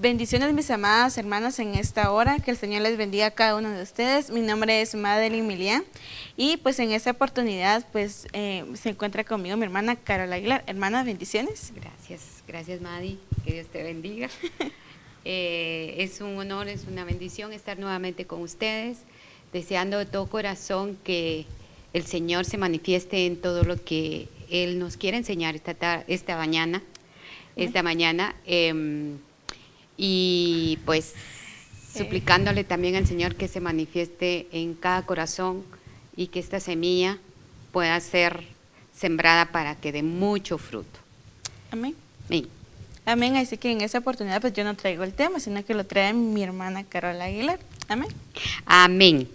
Bendiciones mis amadas hermanas en esta hora, que el Señor les bendiga a cada uno de ustedes. Mi nombre es Madeline Milian y pues en esta oportunidad pues se encuentra conmigo mi hermana Carola Aguilar. Hermana, bendiciones. Gracias Madi, que Dios te bendiga. Es un honor, es una bendición estar nuevamente con ustedes, deseando de todo corazón que el Señor se manifieste en todo lo que Él nos quiere enseñar esta mañana. Y pues suplicándole también al Señor que se manifieste en cada corazón y que esta semilla pueda ser sembrada para que dé mucho fruto. Amén. Amén. Amén, así que en esta oportunidad pues yo no traigo el tema, sino que lo trae mi hermana Carola Aguilar. Amén. Amén.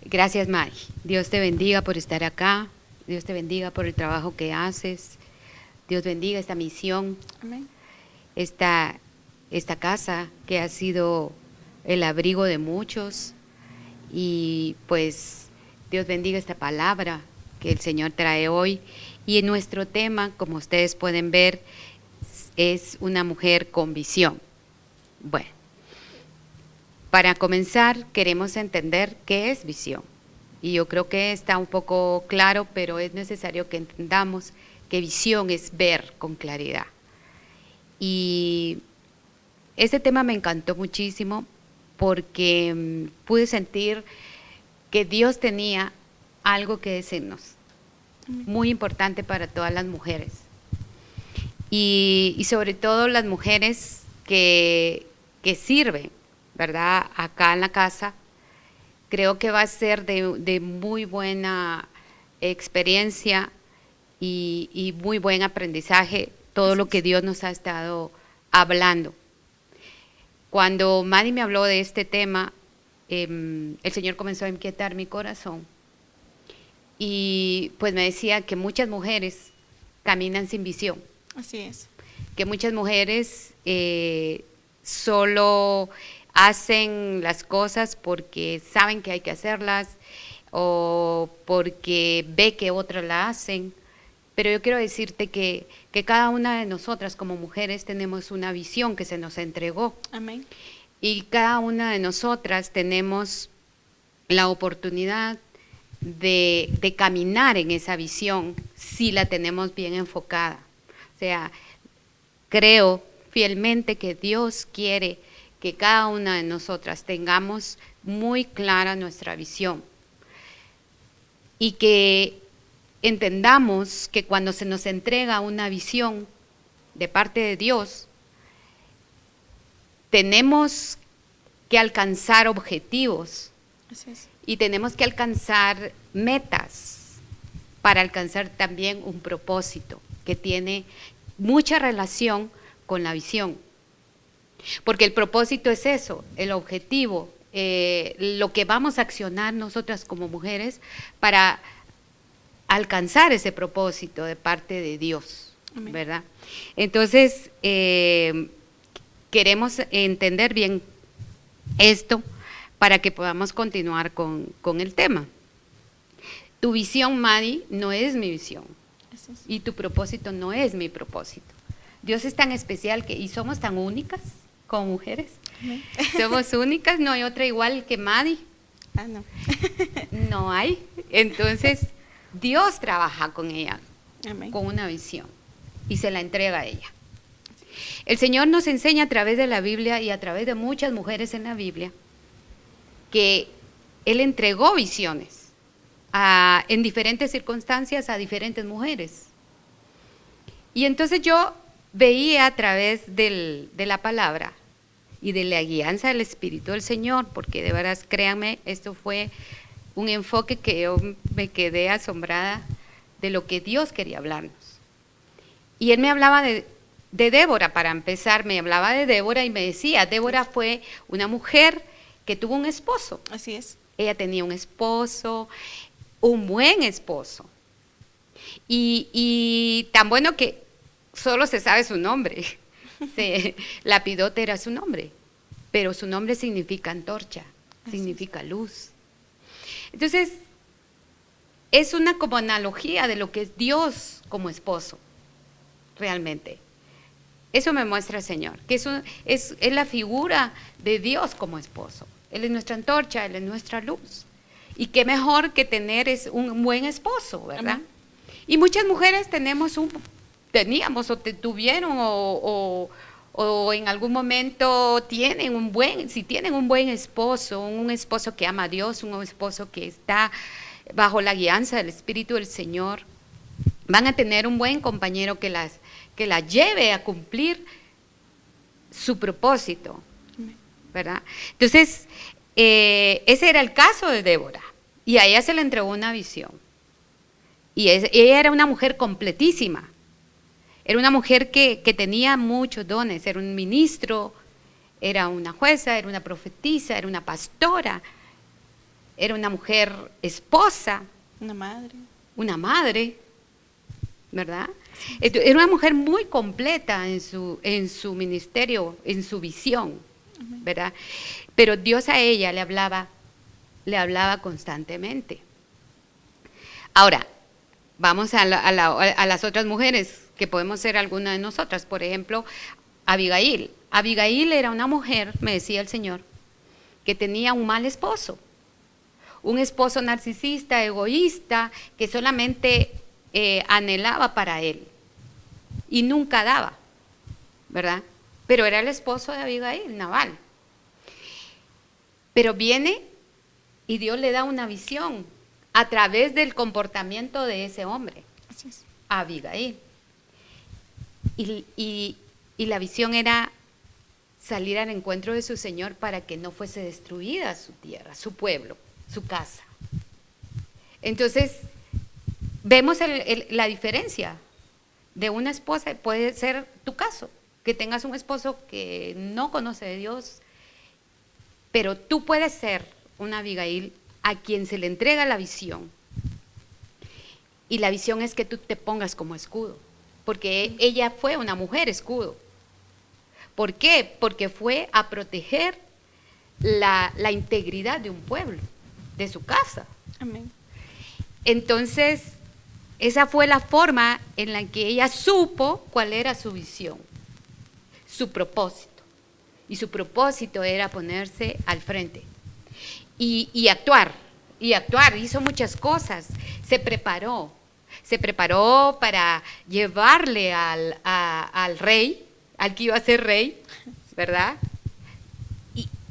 Gracias, Mari. Dios te bendiga por estar acá. Dios te bendiga por el trabajo que haces. Dios bendiga esta misión. Amén. Esta casa que ha sido el abrigo de muchos. Y pues Dios bendiga esta palabra que el Señor trae hoy. Y en nuestro tema, como ustedes pueden ver, es una mujer con visión. Bueno, para comenzar queremos entender qué es visión. Y yo creo que está un poco claro, pero es necesario que entendamos que visión es ver con claridad. Y este tema me encantó muchísimo porque pude sentir que Dios tenía algo que decirnos, muy importante para todas las mujeres. Y sobre todo las mujeres que sirven, ¿verdad? Acá en la casa, creo que va a ser de muy buena experiencia y muy buen aprendizaje todo lo que Dios nos ha estado hablando. Cuando Madi me habló de este tema, el Señor comenzó a inquietar mi corazón y pues me decía que muchas mujeres caminan sin visión. Así es. Que muchas mujeres solo hacen las cosas porque saben que hay que hacerlas o porque ve que otras la hacen. Pero yo quiero decirte que cada una de nosotras como mujeres tenemos una visión que se nos entregó. Amén. Y cada una de nosotras tenemos la oportunidad de caminar en esa visión si la tenemos bien enfocada. O sea, creo fielmente que Dios quiere que cada una de nosotras tengamos muy clara nuestra visión y que entendamos que cuando se nos entrega una visión de parte de Dios, tenemos que alcanzar objetivos. Así es. Y tenemos que alcanzar metas para alcanzar también un propósito que tiene mucha relación con la visión. Porque el propósito es eso, el objetivo, lo que vamos a accionar nosotras como mujeres para alcanzar ese propósito de parte de Dios. Amén. ¿Verdad? Entonces, queremos entender bien esto para que podamos continuar con el tema. Tu visión, Madi, no es mi visión. Y tu propósito no es mi propósito. Dios es tan especial y somos tan únicas como mujeres. Somos únicas, no hay otra igual que Madi. No. No hay. Entonces, Dios trabaja con ella. Amén. Con una visión y se la entrega a ella. El Señor nos enseña a través de la Biblia y a través de muchas mujeres en la Biblia que Él entregó visiones en diferentes circunstancias a diferentes mujeres. Y entonces yo veía a través de la palabra y de la guianza del Espíritu del Señor, porque de veras, créanme, esto fue un enfoque que yo me quedé asombrada de lo que Dios quería hablarnos. Y Él me hablaba de Débora, para empezar, me hablaba de Débora y me decía, Débora fue una mujer que tuvo un esposo. Así es. Ella tenía un esposo, un buen esposo. Y tan bueno que solo se sabe su nombre. Lapidote era su nombre, pero su nombre significa antorcha, significa luz. Entonces, es una como analogía de lo que es Dios como esposo, realmente. Eso me muestra el Señor, que es la figura de Dios como esposo. Él es nuestra antorcha, Él es nuestra luz. Y qué mejor que tener un buen esposo, ¿verdad? Amén. Y muchas mujeres teníamos o tuvieron o en algún momento si tienen un buen esposo, un esposo que ama a Dios, un esposo que está bajo la guianza del Espíritu del Señor, van a tener un buen compañero que la lleve a cumplir su propósito, ¿verdad? Entonces, ese era el caso de Débora, y a ella se le entregó una visión, y ella era una mujer completísima, era una mujer que tenía muchos dones, era un ministro, era una jueza, era una profetisa, era una pastora, era una mujer esposa, una madre, ¿verdad? Era una mujer muy completa en su ministerio, en su visión, ¿verdad? Pero Dios a ella le hablaba constantemente. Ahora, vamos a las otras mujeres, que podemos ser alguna de nosotras. Por ejemplo, Abigail. Abigail era una mujer, me decía el Señor, que tenía un mal esposo. Un esposo narcisista, egoísta, que solamente anhelaba para él y nunca daba, ¿verdad? Pero era el esposo de Abigail, Nabal. Pero viene y Dios le da una visión a través del comportamiento de ese hombre, a Abigail. Y la visión era salir al encuentro de su Señor para que no fuese destruida su tierra, su pueblo, su casa. Entonces, vemos la diferencia de una esposa. Puede ser tu caso, que tengas un esposo que no conoce de Dios, pero tú puedes ser una Abigail a quien se le entrega la visión. Y la visión es que tú te pongas como escudo, porque ella fue una mujer escudo. ¿Por qué? Porque fue a proteger la integridad de un pueblo, de su casa. Amén. Entonces, esa fue la forma en la que ella supo cuál era su visión, su propósito. Y su propósito era ponerse al frente y actuar, hizo muchas cosas, se preparó para llevarle al rey, al que iba a ser rey, ¿verdad?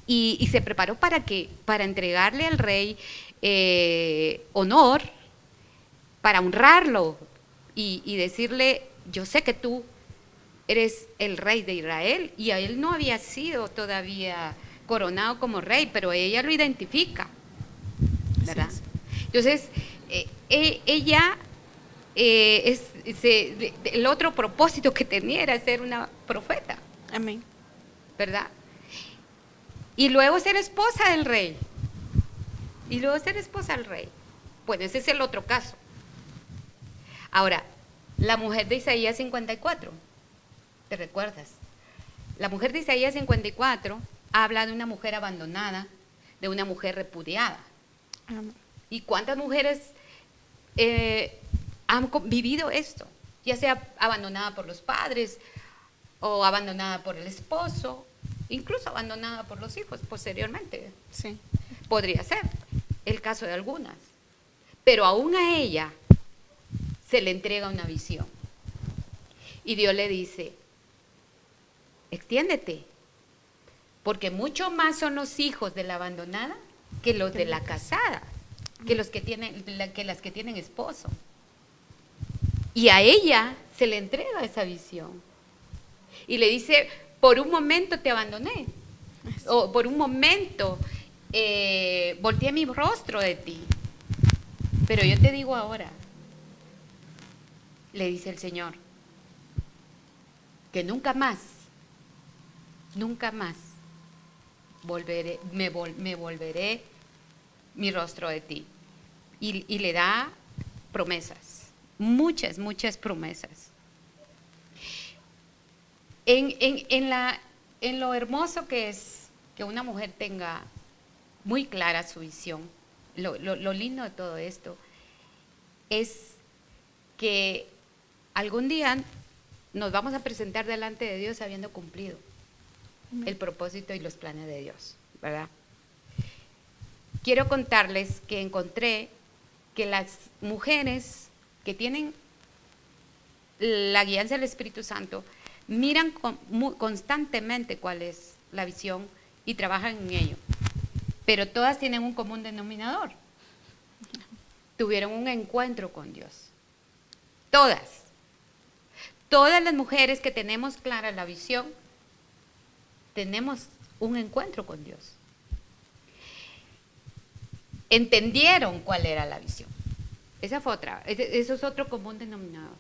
Y se preparó para entregarle al rey honor, para honrarlo y decirle, yo sé que tú eres el rey de Israel, y a él no había sido todavía coronado como rey, pero ella lo identifica, ¿verdad? Entonces, ella, el otro propósito que tenía era ser una profeta. Amén. ¿Verdad? Y luego ser esposa del rey. Bueno, ese es el otro caso. Ahora, la mujer de Isaías 54, ¿te recuerdas? La mujer de Isaías 54 habla de una mujer abandonada, de una mujer repudiada. ¿Y cuántas mujeres han vivido esto? Ya sea abandonada por los padres, o abandonada por el esposo, incluso abandonada por los hijos posteriormente. Sí. Podría ser el caso de algunas. Pero aún a ella se le entrega una visión. Y Dios le dice, extiéndete, porque mucho más son los hijos de la abandonada que los de la casada, que las que tienen esposo. Y a ella se le entrega esa visión. Y le dice, por un momento te abandoné, o por un momento volteé mi rostro de ti, pero yo te digo ahora, le dice el Señor, que nunca más me volveré mi rostro de ti. Y le da promesas, muchas promesas. En lo hermoso que es que una mujer tenga muy clara su visión, lo lindo de todo esto es que algún día nos vamos a presentar delante de Dios habiendo cumplido el propósito y los planes de Dios, ¿verdad? Quiero contarles que encontré que las mujeres que tienen la guianza del Espíritu Santo miran constantemente cuál es la visión y trabajan en ello, pero todas tienen un común denominador. Tuvieron un encuentro con Dios. Todas las mujeres que tenemos clara la visión, tenemos un encuentro con Dios. Entendieron cuál era la visión. Esa fue otra, eso es otro común denominador.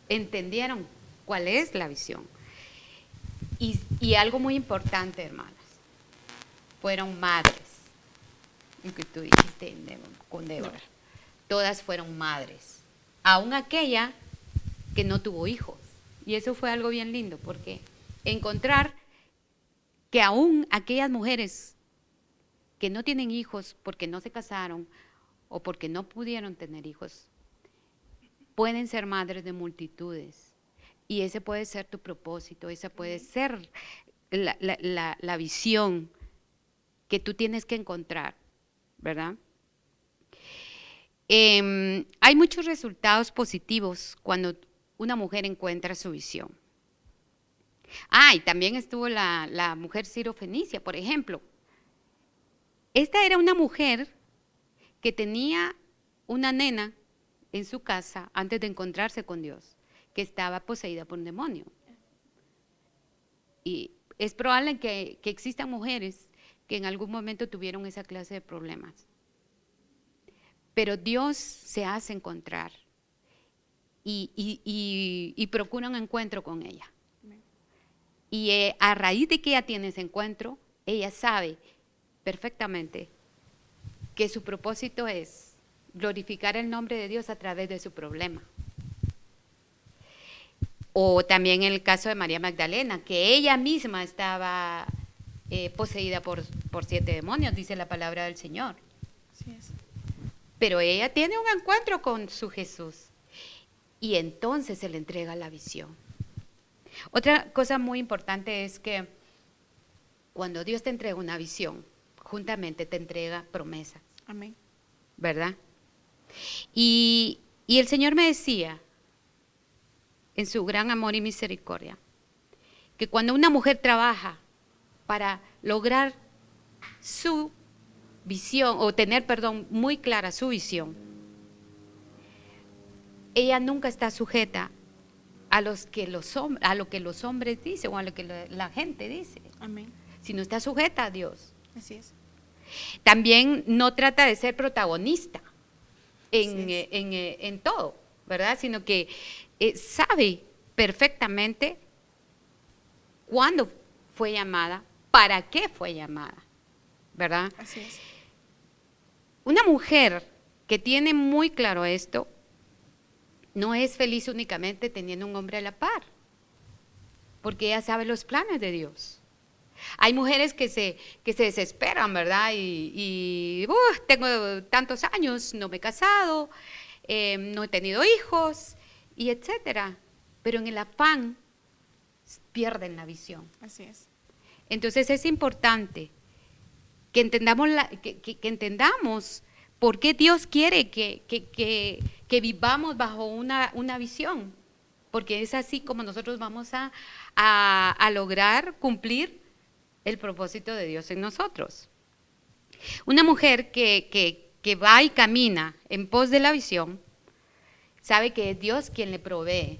Entendieron cuál es la visión. Y algo muy importante, hermanas, fueron madres. Lo que tú dijiste con Débora. Todas fueron madres. Aún aquella que no tuvo hijos. Y eso fue algo bien lindo, porque encontrar que aún aquellas mujeres que no tienen hijos porque no se casaron o porque no pudieron tener hijos, pueden ser madres de multitudes. Y ese puede ser tu propósito, esa puede ser la visión que tú tienes que encontrar, ¿verdad? Hay muchos resultados positivos cuando una mujer encuentra su visión. Y también estuvo la mujer Sirofenicia, por ejemplo. Esta era una mujer que tenía una nena en su casa antes de encontrarse con Dios, que estaba poseída por un demonio. Y es probable que existan mujeres que en algún momento tuvieron esa clase de problemas. Pero Dios se hace encontrar y procura un encuentro con ella. Y a raíz de que ella tiene ese encuentro, ella sabe perfectamente que su propósito es glorificar el nombre de Dios a través de su problema. O también en el caso de María Magdalena, que ella misma estaba poseída por 7 demonios, dice la palabra del Señor. Así es. Pero ella tiene un encuentro con su Jesús y entonces se le entrega la visión. Otra cosa muy importante es que cuando Dios te entrega una visión, juntamente te entrega promesas. Amén. ¿Verdad? Y el Señor me decía, en su gran amor y misericordia, que cuando una mujer trabaja para lograr su visión, o tener, muy clara su visión, ella nunca está sujeta a lo que los hombres dicen o a lo que la gente dice. Amén. Sino está sujeta a Dios. Así es. También no trata de ser protagonista en todo, ¿verdad? Sino que sabe perfectamente cuándo fue llamada, para qué fue llamada, ¿verdad? Así es. Una mujer que tiene muy claro esto, no es feliz únicamente teniendo un hombre a la par, porque ella sabe los planes de Dios. Hay mujeres que se desesperan, ¿verdad? Tengo tantos años, no me he casado, no he tenido hijos, y etcétera. Pero en el afán pierden la visión. Así es. Entonces es importante que entendamos, que entendamos por qué Dios quiere que vivamos bajo una visión. Porque es así como nosotros vamos a lograr cumplir el propósito de Dios en nosotros. Una mujer que va y camina en pos de la visión, sabe que es Dios quien le provee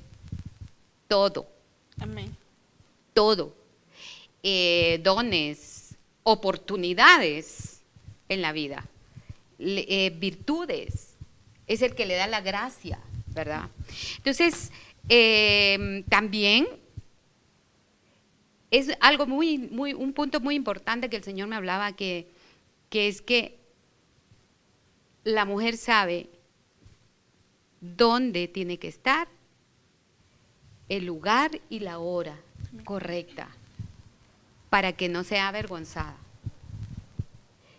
todo. Amén. Todo. Dones, oportunidades en la vida, virtudes. Es el que le da la gracia, ¿verdad? Entonces, también es algo un punto muy importante que el Señor me hablaba, que es que la mujer sabe dónde tiene que estar, el lugar y la hora correcta, para que no sea avergonzada.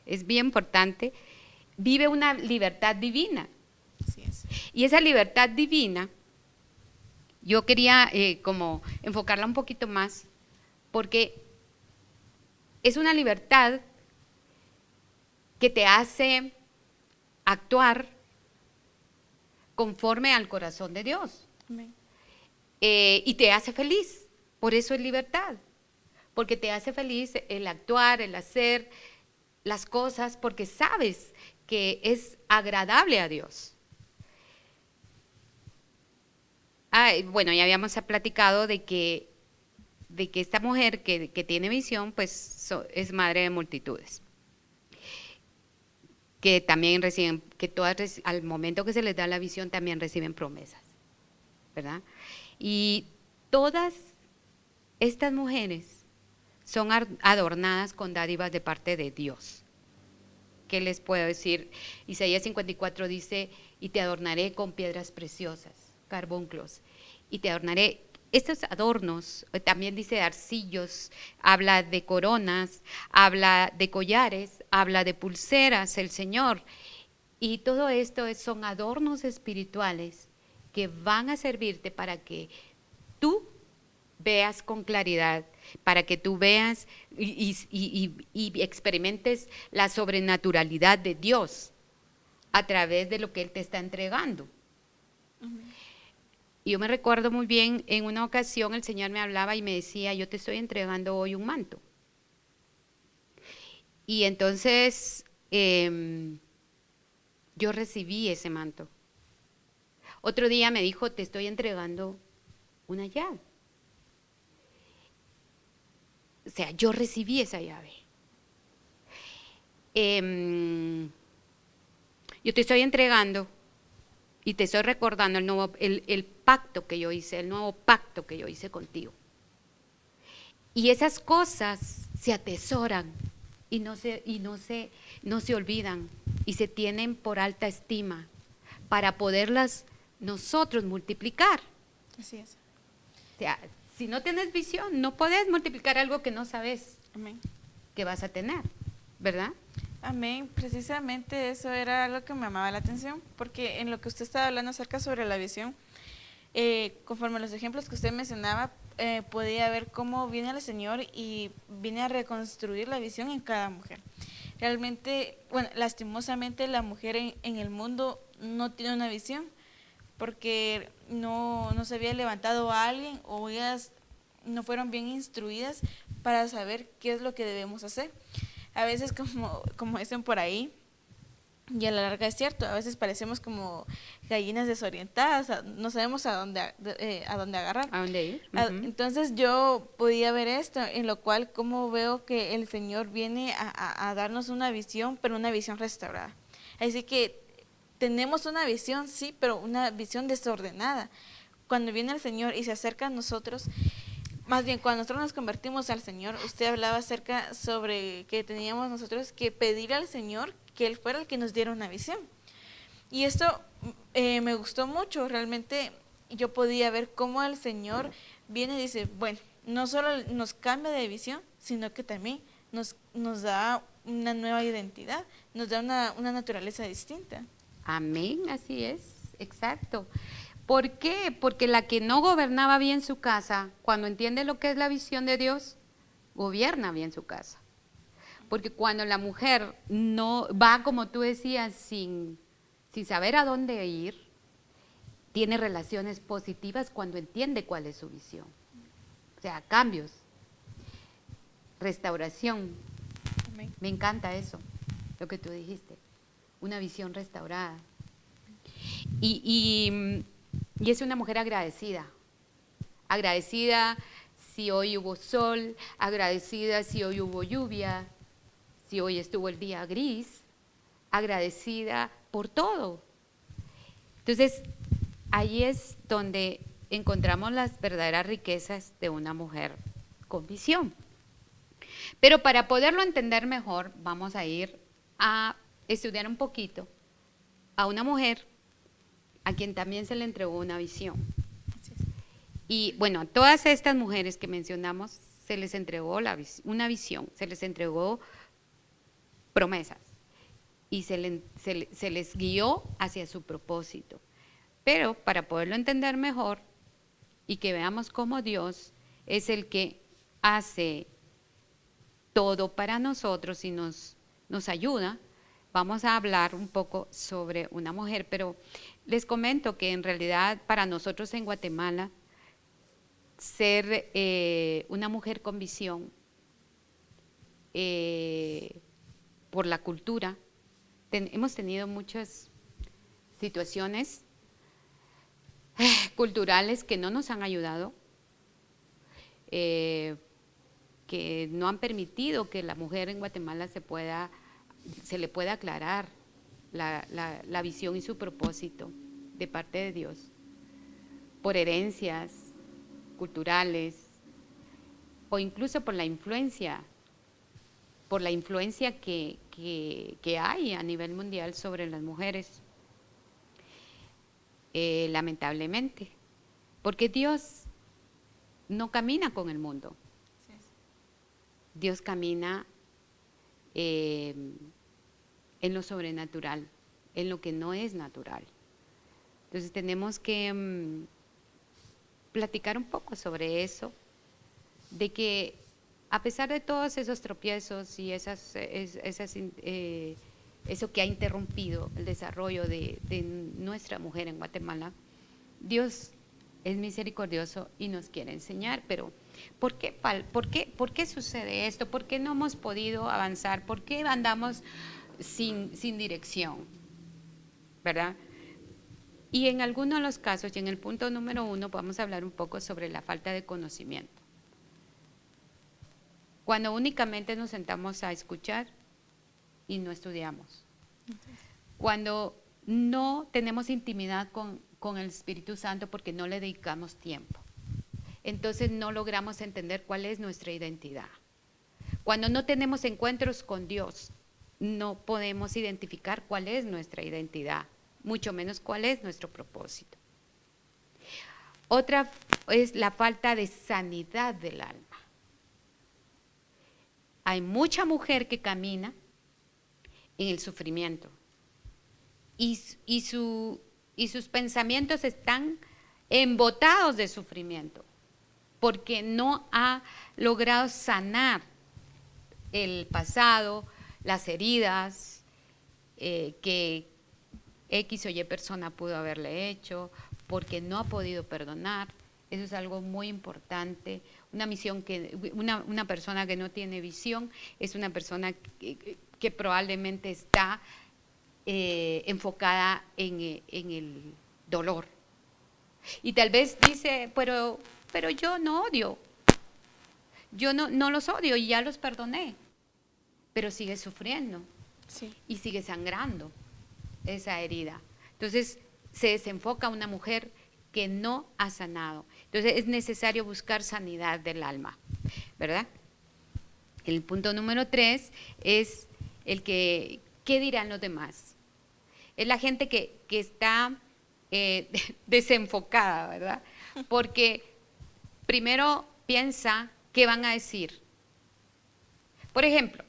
Es bien importante. Vive una libertad divina. Así es. Y esa libertad divina yo quería como enfocarla un poquito más, porque es una libertad que te hace actuar conforme al corazón de Dios. Y te hace feliz. Por eso es libertad. Porque te hace feliz el actuar, el hacer las cosas, porque sabes que es agradable a Dios. Bueno, ya habíamos platicado de que esta mujer que tiene visión, pues es madre de multitudes. Que también reciben, que todas al momento que se les da la visión también reciben promesas, ¿verdad? Y todas estas mujeres son adornadas con dádivas de parte de Dios. ¿Qué les puedo decir? Isaías 54 dice, y te adornaré con piedras preciosas, carbunclos, y te adornaré. Estos adornos, también dice arcillos, habla de coronas, habla de collares, habla de pulseras, el Señor. Y todo esto son adornos espirituales que van a servirte para que tú veas con claridad, para que tú veas y experimentes la sobrenaturalidad de Dios a través de lo que Él te está entregando. Y yo me recuerdo muy bien, en una ocasión el Señor me hablaba y me decía, yo te estoy entregando hoy un manto. Y entonces yo recibí ese manto. Otro día me dijo, te estoy entregando una llave. O sea, yo recibí esa llave. Yo te estoy entregando y te estoy recordando el pacto que yo hice, el nuevo pacto que yo hice contigo. Y esas cosas se atesoran y no se olvidan y se tienen por alta estima para poderlas nosotros multiplicar. Así es. O sea, si no tienes visión, no podés multiplicar algo que no sabes que vas a tener, ¿verdad? Amén. Precisamente eso era lo que me llamaba la atención, porque en lo que usted estaba hablando acerca sobre la visión, conforme a los ejemplos que usted mencionaba, podía ver cómo viene el Señor y viene a reconstruir la visión en cada mujer. Realmente, bueno, lastimosamente la mujer en el mundo no tiene una visión, porque no se había levantado a alguien o ellas no fueron bien instruidas para saber qué es lo que debemos hacer. A veces, como dicen por ahí, y a la larga es cierto, a veces parecemos como gallinas desorientadas, no sabemos a dónde agarrar. ¿A dónde ir? Entonces yo podía ver esto, en lo cual como veo que el Señor viene a darnos una visión, pero una visión restaurada. Así que tenemos una visión, sí, pero una visión desordenada. Cuando viene el Señor y se acerca a nosotros, más bien cuando nosotros nos convertimos al Señor, usted hablaba acerca sobre que teníamos nosotros que pedir al Señor que Él fuera el que nos diera una visión. Y esto me gustó mucho, realmente yo podía ver cómo el Señor viene y dice, bueno, no solo nos cambia de visión, sino que también nos da una nueva identidad, nos da una naturaleza distinta. Amén, así es, exacto. ¿Por qué? Porque la que no gobernaba bien su casa, cuando entiende lo que es la visión de Dios, gobierna bien su casa. Porque cuando la mujer no va, como tú decías, sin saber a dónde ir, tiene relaciones positivas cuando entiende cuál es su visión. O sea, cambios, restauración. Amén. Me encanta eso, lo que tú dijiste, una visión restaurada. Y es una mujer agradecida si hoy hubo sol, agradecida si hoy hubo lluvia, si hoy estuvo el día gris, agradecida por todo. Entonces, ahí es donde encontramos las verdaderas riquezas de una mujer con visión. Pero para poderlo entender mejor, vamos a ir a estudiar un poquito a una mujer a quien también se le entregó una visión. Y bueno, a todas estas mujeres que mencionamos se les entregó una visión, se les entregó promesas y se les guió hacia su propósito. Pero para poderlo entender mejor, y que veamos cómo Dios es el que hace todo para nosotros y nos ayuda, vamos a hablar un poco sobre una mujer, pero les comento que en realidad para nosotros en Guatemala, ser una mujer con visión, por la cultura, hemos tenido muchas situaciones culturales que no nos han ayudado, que no han permitido que la mujer en Guatemala se le pueda aclarar la visión y su propósito de parte de Dios, por herencias culturales o incluso por la influencia que hay a nivel mundial sobre las mujeres, lamentablemente, porque Dios no camina con el mundo. Dios camina en lo sobrenatural, en lo que no es natural. Entonces tenemos que platicar un poco sobre eso, de que a pesar de todos esos tropiezos y eso que ha interrumpido el desarrollo de nuestra mujer en Guatemala, Dios es misericordioso y nos quiere enseñar, pero ¿por qué sucede esto? ¿Por qué no hemos podido avanzar? ¿Por qué andamos sin dirección? ¿Verdad? Y en algunos de los casos, y en el punto número 1, vamos a hablar un poco sobre la falta de conocimiento. Cuando únicamente nos sentamos a escuchar y no estudiamos. Cuando no tenemos intimidad con el Espíritu Santo porque no le dedicamos tiempo. Entonces no logramos entender cuál es nuestra identidad. Cuando no tenemos encuentros con Dios, no podemos identificar cuál es nuestra identidad, mucho menos cuál es nuestro propósito. Otra es la falta de sanidad del alma. Hay mucha mujer que camina en el sufrimiento y sus pensamientos están embotados de sufrimiento porque no ha logrado sanar el pasado, las heridas que X o Y persona pudo haberle hecho, porque no ha podido perdonar. Eso es algo muy importante. Una persona que no tiene visión es una persona que probablemente está enfocada en el dolor. Y tal vez dice, pero yo no odio. Yo no los odio y ya los perdoné. Pero sigue sufriendo. Sí. Y sigue sangrando esa herida. Entonces se desenfoca una mujer que no ha sanado. Entonces es necesario buscar sanidad del alma, ¿verdad? El punto número 3 es el que, ¿qué dirán los demás? Es la gente que está desenfocada, ¿verdad? Porque primero piensa qué van a decir. Por ejemplo,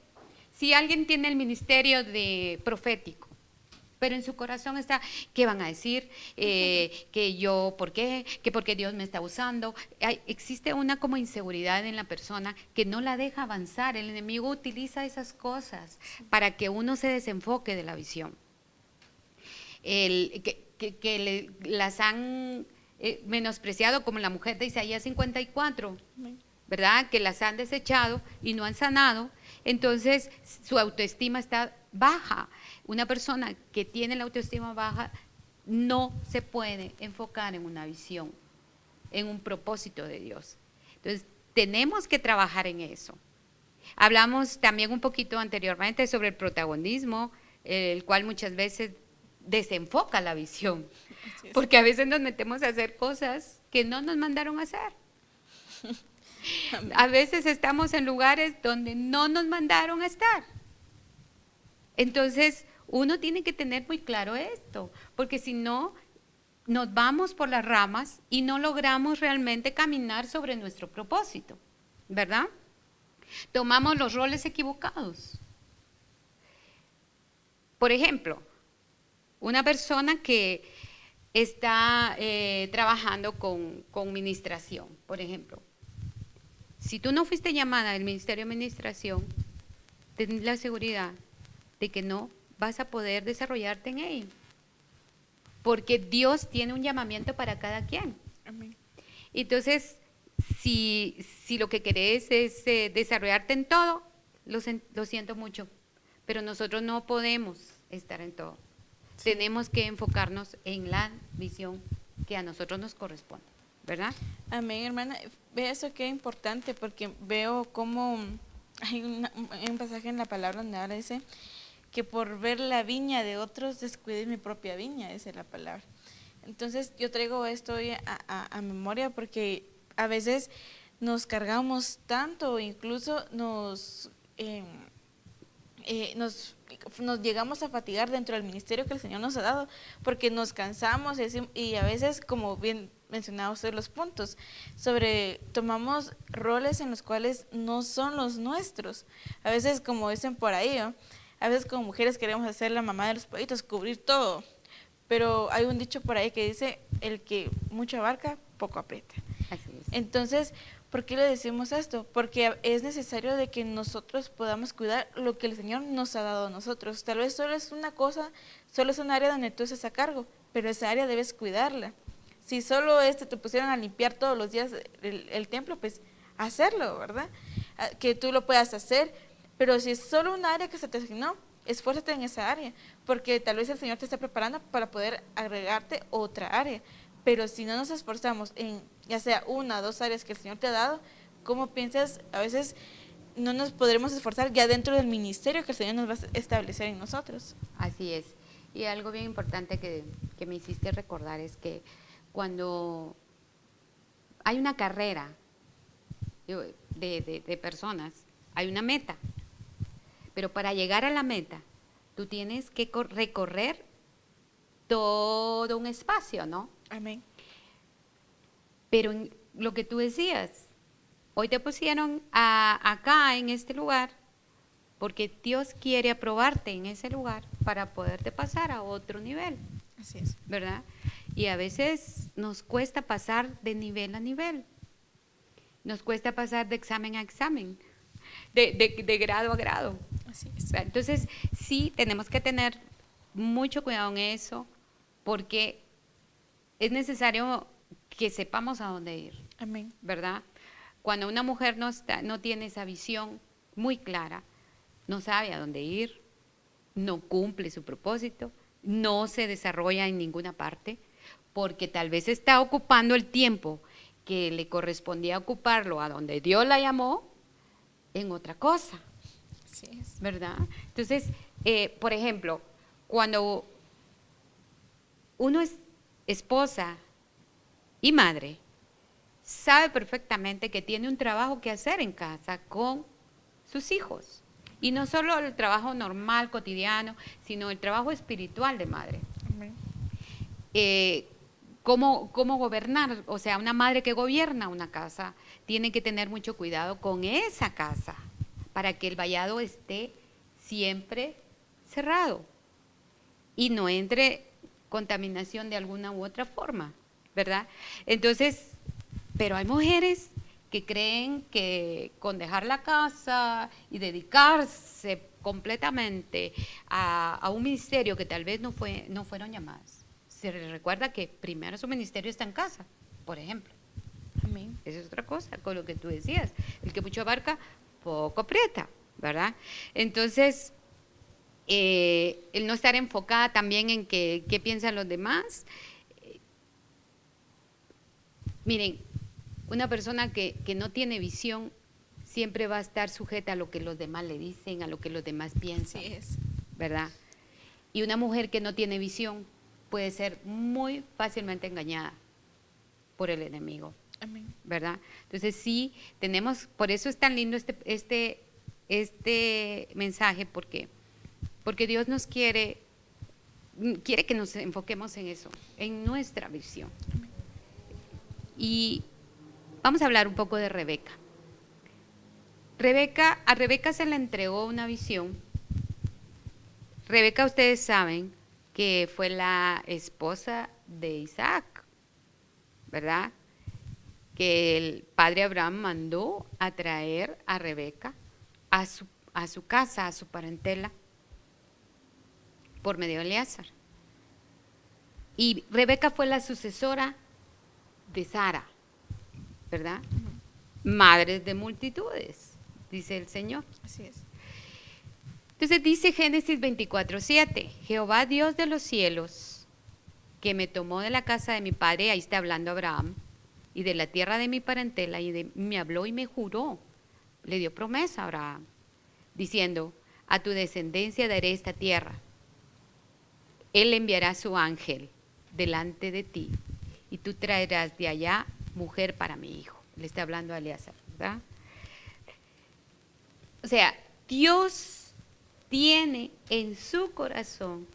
si alguien tiene el ministerio de profético, pero en su corazón está, ¿qué van a decir? Que yo, ¿por qué? Que porque Dios me está usando. Existe una como inseguridad en la persona que no la deja avanzar. El enemigo utiliza esas cosas para que uno se desenfoque de la visión. Las han menospreciado, como la mujer de Isaías 54, ¿verdad? Que las han desechado y no han sanado. Entonces su autoestima está baja. Una persona que tiene la autoestima baja no se puede enfocar en una visión, en un propósito de Dios. Entonces tenemos que trabajar en eso. Hablamos también un poquito anteriormente sobre el protagonismo, el cual muchas veces desenfoca la visión, porque a veces nos metemos a hacer cosas que no nos mandaron a hacer. A veces estamos en lugares donde no nos mandaron a estar. Entonces, uno tiene que tener muy claro esto, porque si no, nos vamos por las ramas y no logramos realmente caminar sobre nuestro propósito, ¿verdad? Tomamos los roles equivocados. Por ejemplo, una persona que está trabajando con ministración, por ejemplo. Si tú no fuiste llamada al Ministerio de Administración, ten la seguridad de que no vas a poder desarrollarte en ello. Porque Dios tiene un llamamiento para cada quien. Amén. Entonces, si lo que querés es desarrollarte en todo, lo siento mucho, pero nosotros no podemos estar en todo. Sí. Tenemos que enfocarnos en la visión que a nosotros nos corresponde, ¿verdad? Amén, hermana. Ve eso que es importante, porque veo cómo hay un pasaje en la palabra donde ahora dice que por ver la viña de otros descuide mi propia viña, esa es la palabra. Entonces yo traigo esto hoy a memoria, porque a veces nos cargamos tanto, incluso nos llegamos a fatigar dentro del ministerio que el Señor nos ha dado, porque nos cansamos y a veces, como bien mencionaba usted los puntos, tomamos roles en los cuales no son los nuestros. A veces, como dicen por ahí, ¿no? A veces como mujeres queremos hacer la mamá de los pollitos, cubrir todo, pero hay un dicho por ahí que dice, el que mucho abarca, poco aprieta. Así es. Entonces, ¿por qué le decimos esto? Porque es necesario de que nosotros podamos cuidar lo que el Señor nos ha dado a nosotros. Tal vez solo es una cosa, solo es un área donde tú estás a cargo, pero esa área debes cuidarla. Si solo te pusieran a limpiar todos los días el templo, pues hacerlo, ¿verdad? Que tú lo puedas hacer, pero si es solo un área que se te asignó, esfuérzate en esa área, porque tal vez el Señor te está preparando para poder agregarte otra área. Pero si no nos esforzamos en ya sea una o dos áreas que el Señor te ha dado, ¿cómo piensas? A veces no nos podremos esforzar ya dentro del ministerio que el Señor nos va a establecer en nosotros. Así es. Y algo bien importante que me hiciste recordar es que cuando hay una carrera de personas, hay una meta. Pero para llegar a la meta, tú tienes que recorrer todo un espacio, ¿no? Amén. Pero lo que tú decías, hoy te pusieron acá en este lugar porque Dios quiere aprobarte en ese lugar para poderte pasar a otro nivel. Así es. ¿Verdad? Y a veces nos cuesta pasar de nivel a nivel. Nos cuesta pasar de examen a examen, de grado a grado. Así es. Entonces, sí, tenemos que tener mucho cuidado en eso, porque es necesario que sepamos a dónde ir. Amén. ¿Verdad? Cuando una mujer no tiene esa visión muy clara, no sabe a dónde ir, no cumple su propósito, no se desarrolla en ninguna parte, porque tal vez está ocupando el tiempo que le correspondía ocuparlo a donde Dios la llamó en otra cosa. Así es. ¿Verdad? Entonces, por ejemplo, cuando uno es esposa y madre, sabe perfectamente que tiene un trabajo que hacer en casa con sus hijos. Y no solo el trabajo normal, cotidiano, sino el trabajo espiritual de madre. Amén. ¿Cómo gobernar? O sea, una madre que gobierna una casa tiene que tener mucho cuidado con esa casa para que el vallado esté siempre cerrado y no entre contaminación de alguna u otra forma, ¿verdad? Entonces, pero hay mujeres que creen que con dejar la casa y dedicarse completamente a un ministerio que tal vez no fueron llamadas. Se les recuerda que primero su ministerio está en casa, por ejemplo. Amén. Esa es otra cosa, con lo que tú decías. El que mucho abarca, poco aprieta, ¿verdad? Entonces, el no estar enfocada también en qué piensan los demás. Miren, una persona que no tiene visión siempre va a estar sujeta a lo que los demás le dicen, a lo que los demás piensan. Así es. ¿Verdad? Y una mujer que no tiene visión puede ser muy fácilmente engañada por el enemigo. Amén. ¿Verdad? Entonces sí, por eso es tan lindo este mensaje, porque Dios nos quiere que nos enfoquemos en eso, en nuestra visión. Amén. Y vamos a hablar un poco de Rebeca. A Rebeca se le entregó una visión. Rebeca, ustedes saben que fue la esposa de Isaac, ¿verdad? Que el padre Abraham mandó a traer a Rebeca a su casa, a su parentela, por medio de Eliezer. Y Rebeca fue la sucesora de Sara, ¿verdad? Madres de multitudes, dice el Señor. Así es. Entonces dice Génesis 24:7, Jehová Dios de los cielos, que me tomó de la casa de mi padre, ahí está hablando Abraham, y de la tierra de mi parentela, me habló y me juró, le dio promesa a Abraham, diciendo, a tu descendencia daré esta tierra. Él enviará su ángel delante de ti, y tú traerás de allá mujer para mi hijo. Le está hablando a Eliezer, ¿verdad? O sea, Dios tiene en su corazón,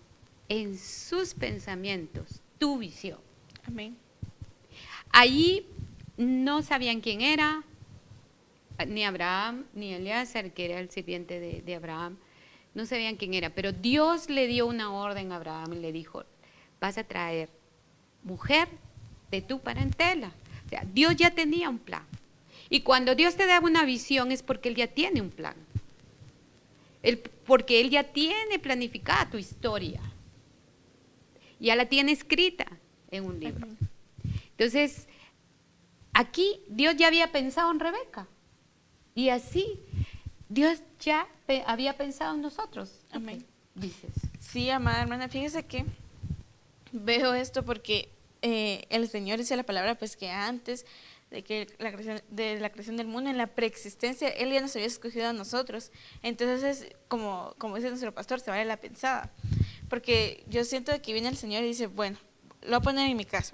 en sus pensamientos, tu visión. Amén. Allí no sabían quién era, ni Abraham, ni Eliezer, que era el sirviente de Abraham, no sabían quién era, pero Dios le dio una orden a Abraham y le dijo, vas a traer mujer de tu parentela. O sea, Dios ya tenía un plan. Y cuando Dios te da una visión es porque Él ya tiene un plan. Porque Él ya tiene planificada tu historia. Ya la tiene escrita en un libro. Entonces, aquí Dios ya había pensado en Rebeca. Y así, Dios ya había pensado en nosotros. Amén. Dices. Sí, amada hermana, fíjese que veo esto porque el Señor dice la palabra, pues que antes de la creación del mundo, en la preexistencia, Él ya nos había escogido a nosotros. Entonces, como dice nuestro pastor, se vale la pensada. Porque yo siento que viene el Señor y dice, bueno, lo voy a poner en mi caso.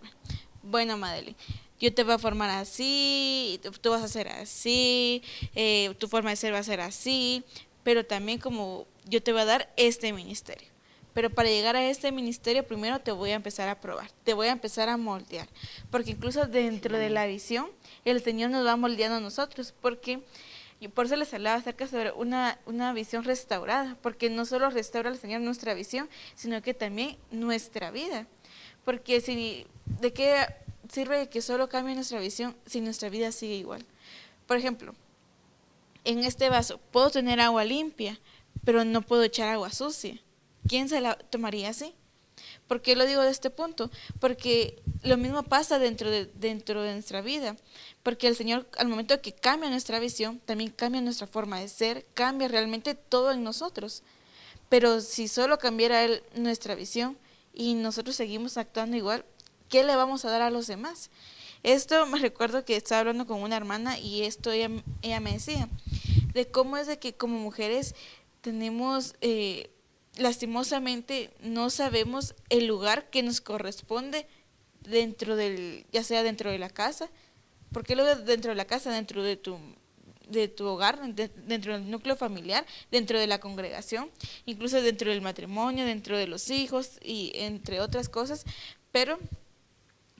Bueno, Madeline, yo te voy a formar así, tú vas a ser así, tu forma de ser va a ser así, pero también como yo te voy a dar este ministerio. Pero para llegar a este ministerio primero te voy a empezar a probar, te voy a empezar a moldear, porque incluso dentro de la visión el Señor nos va moldeando a nosotros, porque y por eso les hablaba acerca sobre una visión restaurada, porque no solo restaura el Señor nuestra visión, sino que también nuestra vida, porque ¿de qué sirve que solo cambie nuestra visión si nuestra vida sigue igual? Por ejemplo, en este vaso puedo tener agua limpia, pero no puedo echar agua sucia. ¿Quién se la tomaría así? ¿Por qué lo digo de este punto? Porque lo mismo pasa dentro de nuestra vida, porque el Señor al momento que cambia nuestra visión, también cambia nuestra forma de ser, cambia realmente todo en nosotros. Pero si solo cambiara Él nuestra visión y nosotros seguimos actuando igual, ¿qué le vamos a dar a los demás? Esto me recuerdo que estaba hablando con una hermana y ella me decía de cómo es de que como mujeres tenemos... lastimosamente no sabemos el lugar que nos corresponde ya sea dentro de la casa, porque luego dentro de la casa, dentro de tu hogar, dentro del núcleo familiar, dentro de la congregación, incluso dentro del matrimonio, dentro de los hijos y entre otras cosas, pero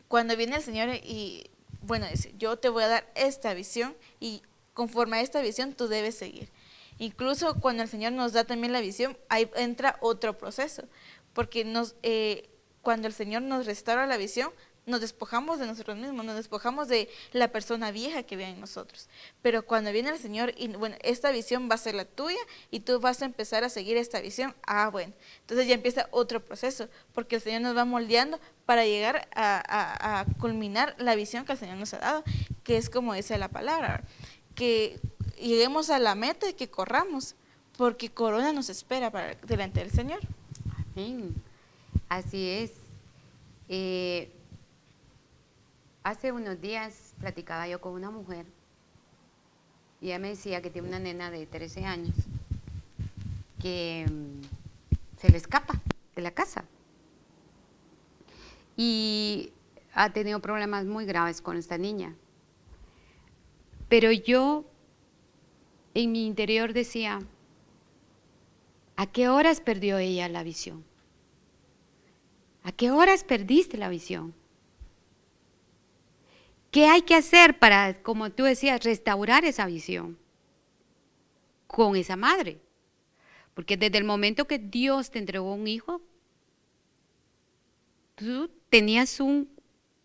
cuando viene el Señor y bueno, dice, yo te voy a dar esta visión y conforme a esta visión tú debes seguir. Incluso cuando el Señor nos da también la visión, ahí entra otro proceso, porque cuando el Señor nos restaura la visión, nos despojamos de nosotros mismos, nos despojamos de la persona vieja que vive en nosotros. Pero cuando viene el Señor y bueno, esta visión va a ser la tuya y tú vas a empezar a seguir esta visión, bueno, entonces ya empieza otro proceso, porque el Señor nos va moldeando para llegar a culminar la visión que el Señor nos ha dado, que es como dice la palabra, que lleguemos a la meta y que corramos, porque corona nos espera delante del Señor. Amén. Así es. Hace unos días platicaba yo con una mujer y ella me decía que tiene una nena de 13 años que se le escapa de la casa y ha tenido problemas muy graves con esta niña. Pero yo en mi interior decía, ¿a qué horas perdió ella la visión? ¿A qué horas perdiste la visión? ¿Qué hay que hacer para, como tú decías, restaurar esa visión con esa madre? Porque desde el momento que Dios te entregó un hijo, tú tenías un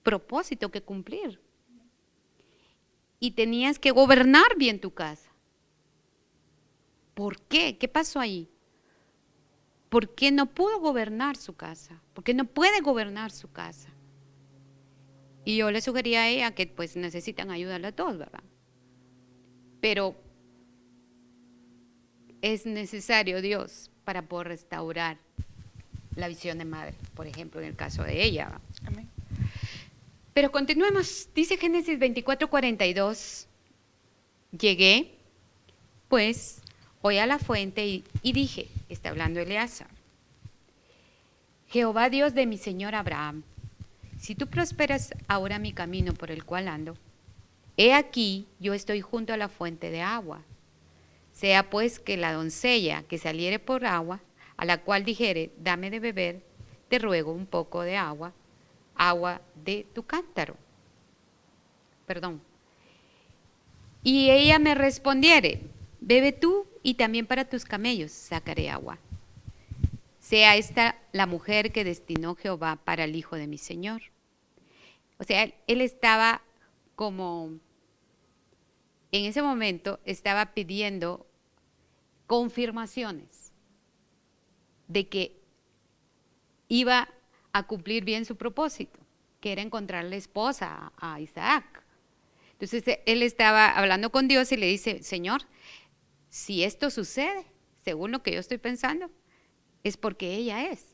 propósito que cumplir. Y tenías que gobernar bien tu casa. ¿Por qué? ¿Qué pasó ahí? ¿Por qué no pudo gobernar su casa? ¿Por qué no puede gobernar su casa? Y yo le sugería a ella que pues necesitan ayuda a las dos, ¿verdad? Pero es necesario Dios para poder restaurar la visión de madre, por ejemplo, en el caso de ella, ¿verdad? Amén. Pero continuemos, dice Génesis 24:42, llegué, pues, hoy a la fuente y dije, está hablando Eleazar, Jehová Dios de mi señor Abraham, si tú prosperas ahora mi camino por el cual ando, he aquí yo estoy junto a la fuente de agua. Sea pues que la doncella que saliere por agua, a la cual dijere, dame de beber, te ruego un poco de agua, agua de tu cántaro. Perdón. Y ella me respondiere, bebe tú y también para tus camellos sacaré agua. Sea esta la mujer que destinó Jehová para el hijo de mi señor. O sea, él estaba como, en ese momento estaba pidiendo confirmaciones de que iba a cumplir bien su propósito, que era encontrarle esposa a Isaac. Entonces él estaba hablando con Dios y le dice, Señor, si esto sucede, según lo que yo estoy pensando, es porque ella es.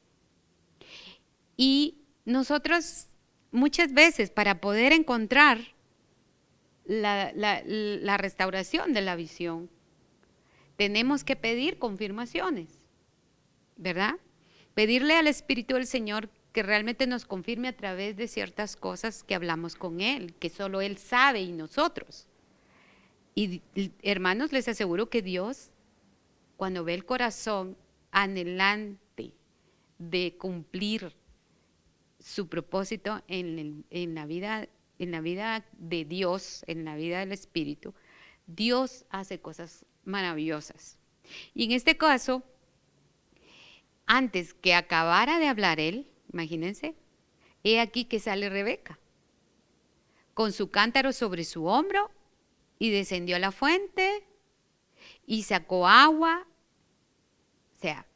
Y nosotros muchas veces para poder encontrar la restauración de la visión, tenemos que pedir confirmaciones, ¿verdad? Pedirle al Espíritu del Señor que realmente nos confirme a través de ciertas cosas que hablamos con Él, que solo Él sabe y nosotros. Y hermanos, les aseguro que Dios, cuando ve el corazón anhelante de cumplir su propósito en la vida de Dios, en la vida del Espíritu, Dios hace cosas maravillosas. Y en este caso, antes que acabara de hablar él, imagínense, he aquí que sale Rebeca, con su cántaro sobre su hombro, y descendió a la fuente, y sacó agua. O sea,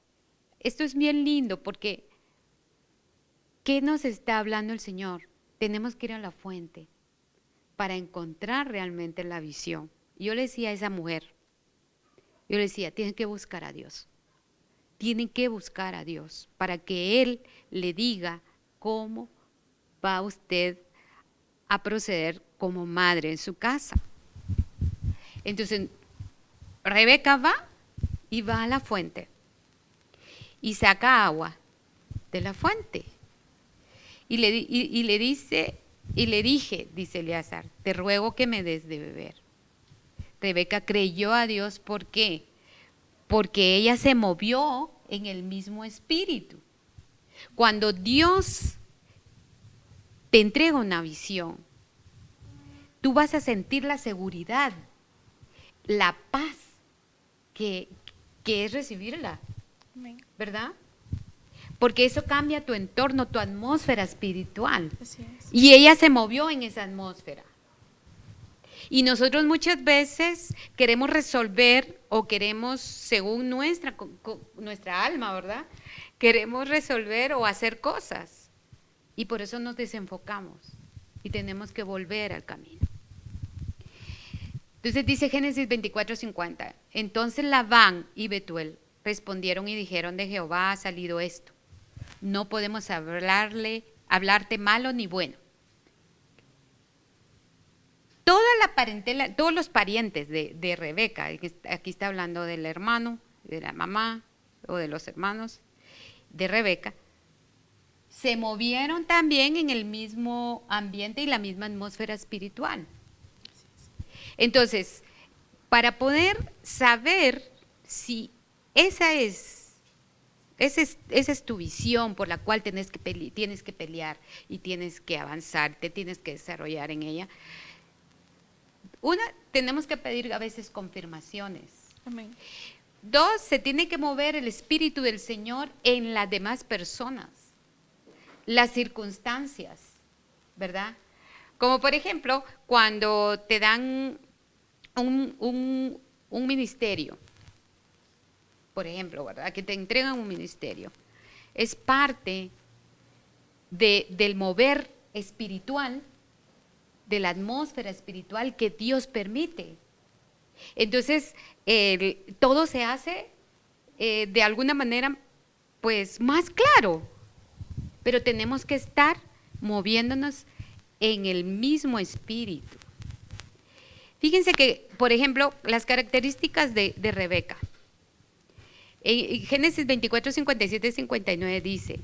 esto es bien lindo, porque ¿qué nos está hablando el Señor? Tenemos que ir a la fuente para encontrar realmente la visión. Yo le decía a esa mujer, yo le decía, tienen que buscar a Dios. Tienen que buscar a Dios para que Él le diga cómo va usted a proceder como madre en su casa. Entonces, Rebeca va y va a la fuente y saca agua de la fuente. Y le dije, dice Eleazar, te ruego que me des de beber. Rebeca creyó a Dios, ¿por qué? Porque ella se movió en el mismo espíritu. Cuando Dios te entrega una visión, tú vas a sentir la seguridad, la paz que es recibirla, ¿verdad? Porque eso cambia tu entorno, tu atmósfera espiritual. Así es. Y ella se movió en esa atmósfera. Y nosotros muchas veces queremos resolver o queremos, según nuestra alma, ¿verdad? Queremos resolver o hacer cosas. Y por eso nos desenfocamos y tenemos que volver al camino. Entonces dice Génesis 24:50. Entonces Labán y Betuel respondieron y dijeron, de Jehová ha salido esto. No podemos hablarte malo ni bueno. Toda la parentela, todos los parientes de Rebeca, aquí está hablando del hermano, de la mamá o de los hermanos de Rebeca, se movieron también en el mismo ambiente y la misma atmósfera espiritual. Entonces, para poder saber si esa es tu visión por la cual tienes que pelear y tienes que avanzar, te tienes que desarrollar en ella, tenemos que pedir a veces confirmaciones. Amén. 2, se tiene que mover el Espíritu del Señor en las demás personas. las circunstancias, ¿verdad? Como por ejemplo, cuando te dan un ministerio, por ejemplo, ¿verdad? Que te entregan un ministerio. Es parte del mover espiritual, de la atmósfera espiritual que Dios permite. Entonces, todo se hace de alguna manera, pues, más claro, pero tenemos que estar moviéndonos en el mismo espíritu. Fíjense que, por ejemplo, las características de Rebeca. En Génesis 24, 57, 59 dice: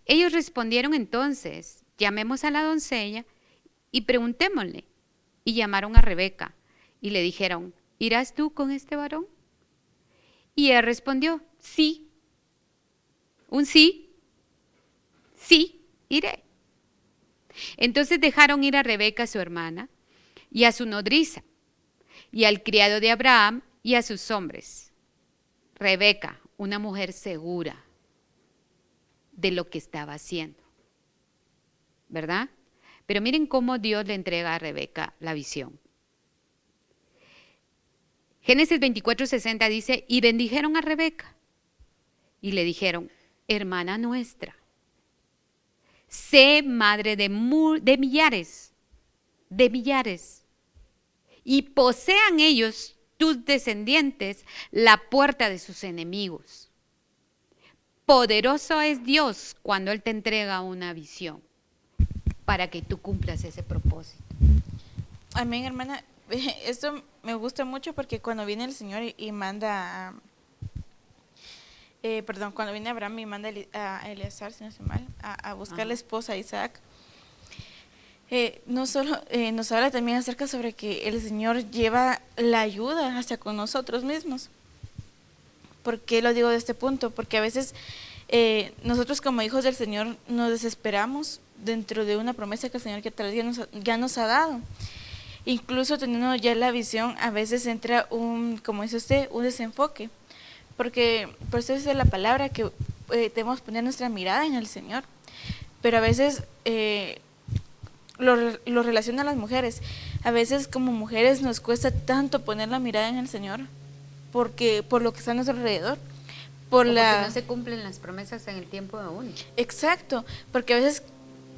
ellos respondieron entonces, llamemos a la doncella y preguntémosle. Y llamaron a Rebeca y le dijeron: ¿irás tú con este varón? Y ella respondió: sí. Un sí, sí, iré. Entonces dejaron ir a Rebeca, su hermana, y a su nodriza, y al criado de Abraham y a sus hombres. Rebeca, una mujer segura de lo que estaba haciendo, ¿verdad? Pero miren cómo Dios le entrega a Rebeca la visión. Génesis 24:60 dice: y bendijeron a Rebeca y le dijeron: hermana nuestra, sé madre de millares, y posean ellos, tus descendientes, la puerta de sus enemigos. Poderoso es Dios cuando Él te entrega una visión para que tú cumplas ese propósito. Amén, hermana. Esto me gusta mucho porque cuando viene el Señor y manda, cuando viene Abraham y manda a Eleazar, si no estoy mal, a buscar la esposa a Isaac, no solo nos habla también acerca sobre que el Señor lleva la ayuda hasta con nosotros mismos. ¿Por qué lo digo de este punto? Porque a veces nosotros como hijos del Señor nos desesperamos dentro de una promesa que el Señor ya nos ha dado. Incluso teniendo ya la visión, a veces entra como dice usted, un desenfoque. Porque por eso dice la palabra que debemos poner nuestra mirada en el Señor. Pero a veces lo relaciona a las mujeres. A veces como mujeres nos cuesta tanto poner la mirada en el Señor por lo que está a nuestro alrededor. Porque no se cumplen las promesas en el tiempo de uno. Exacto, porque a veces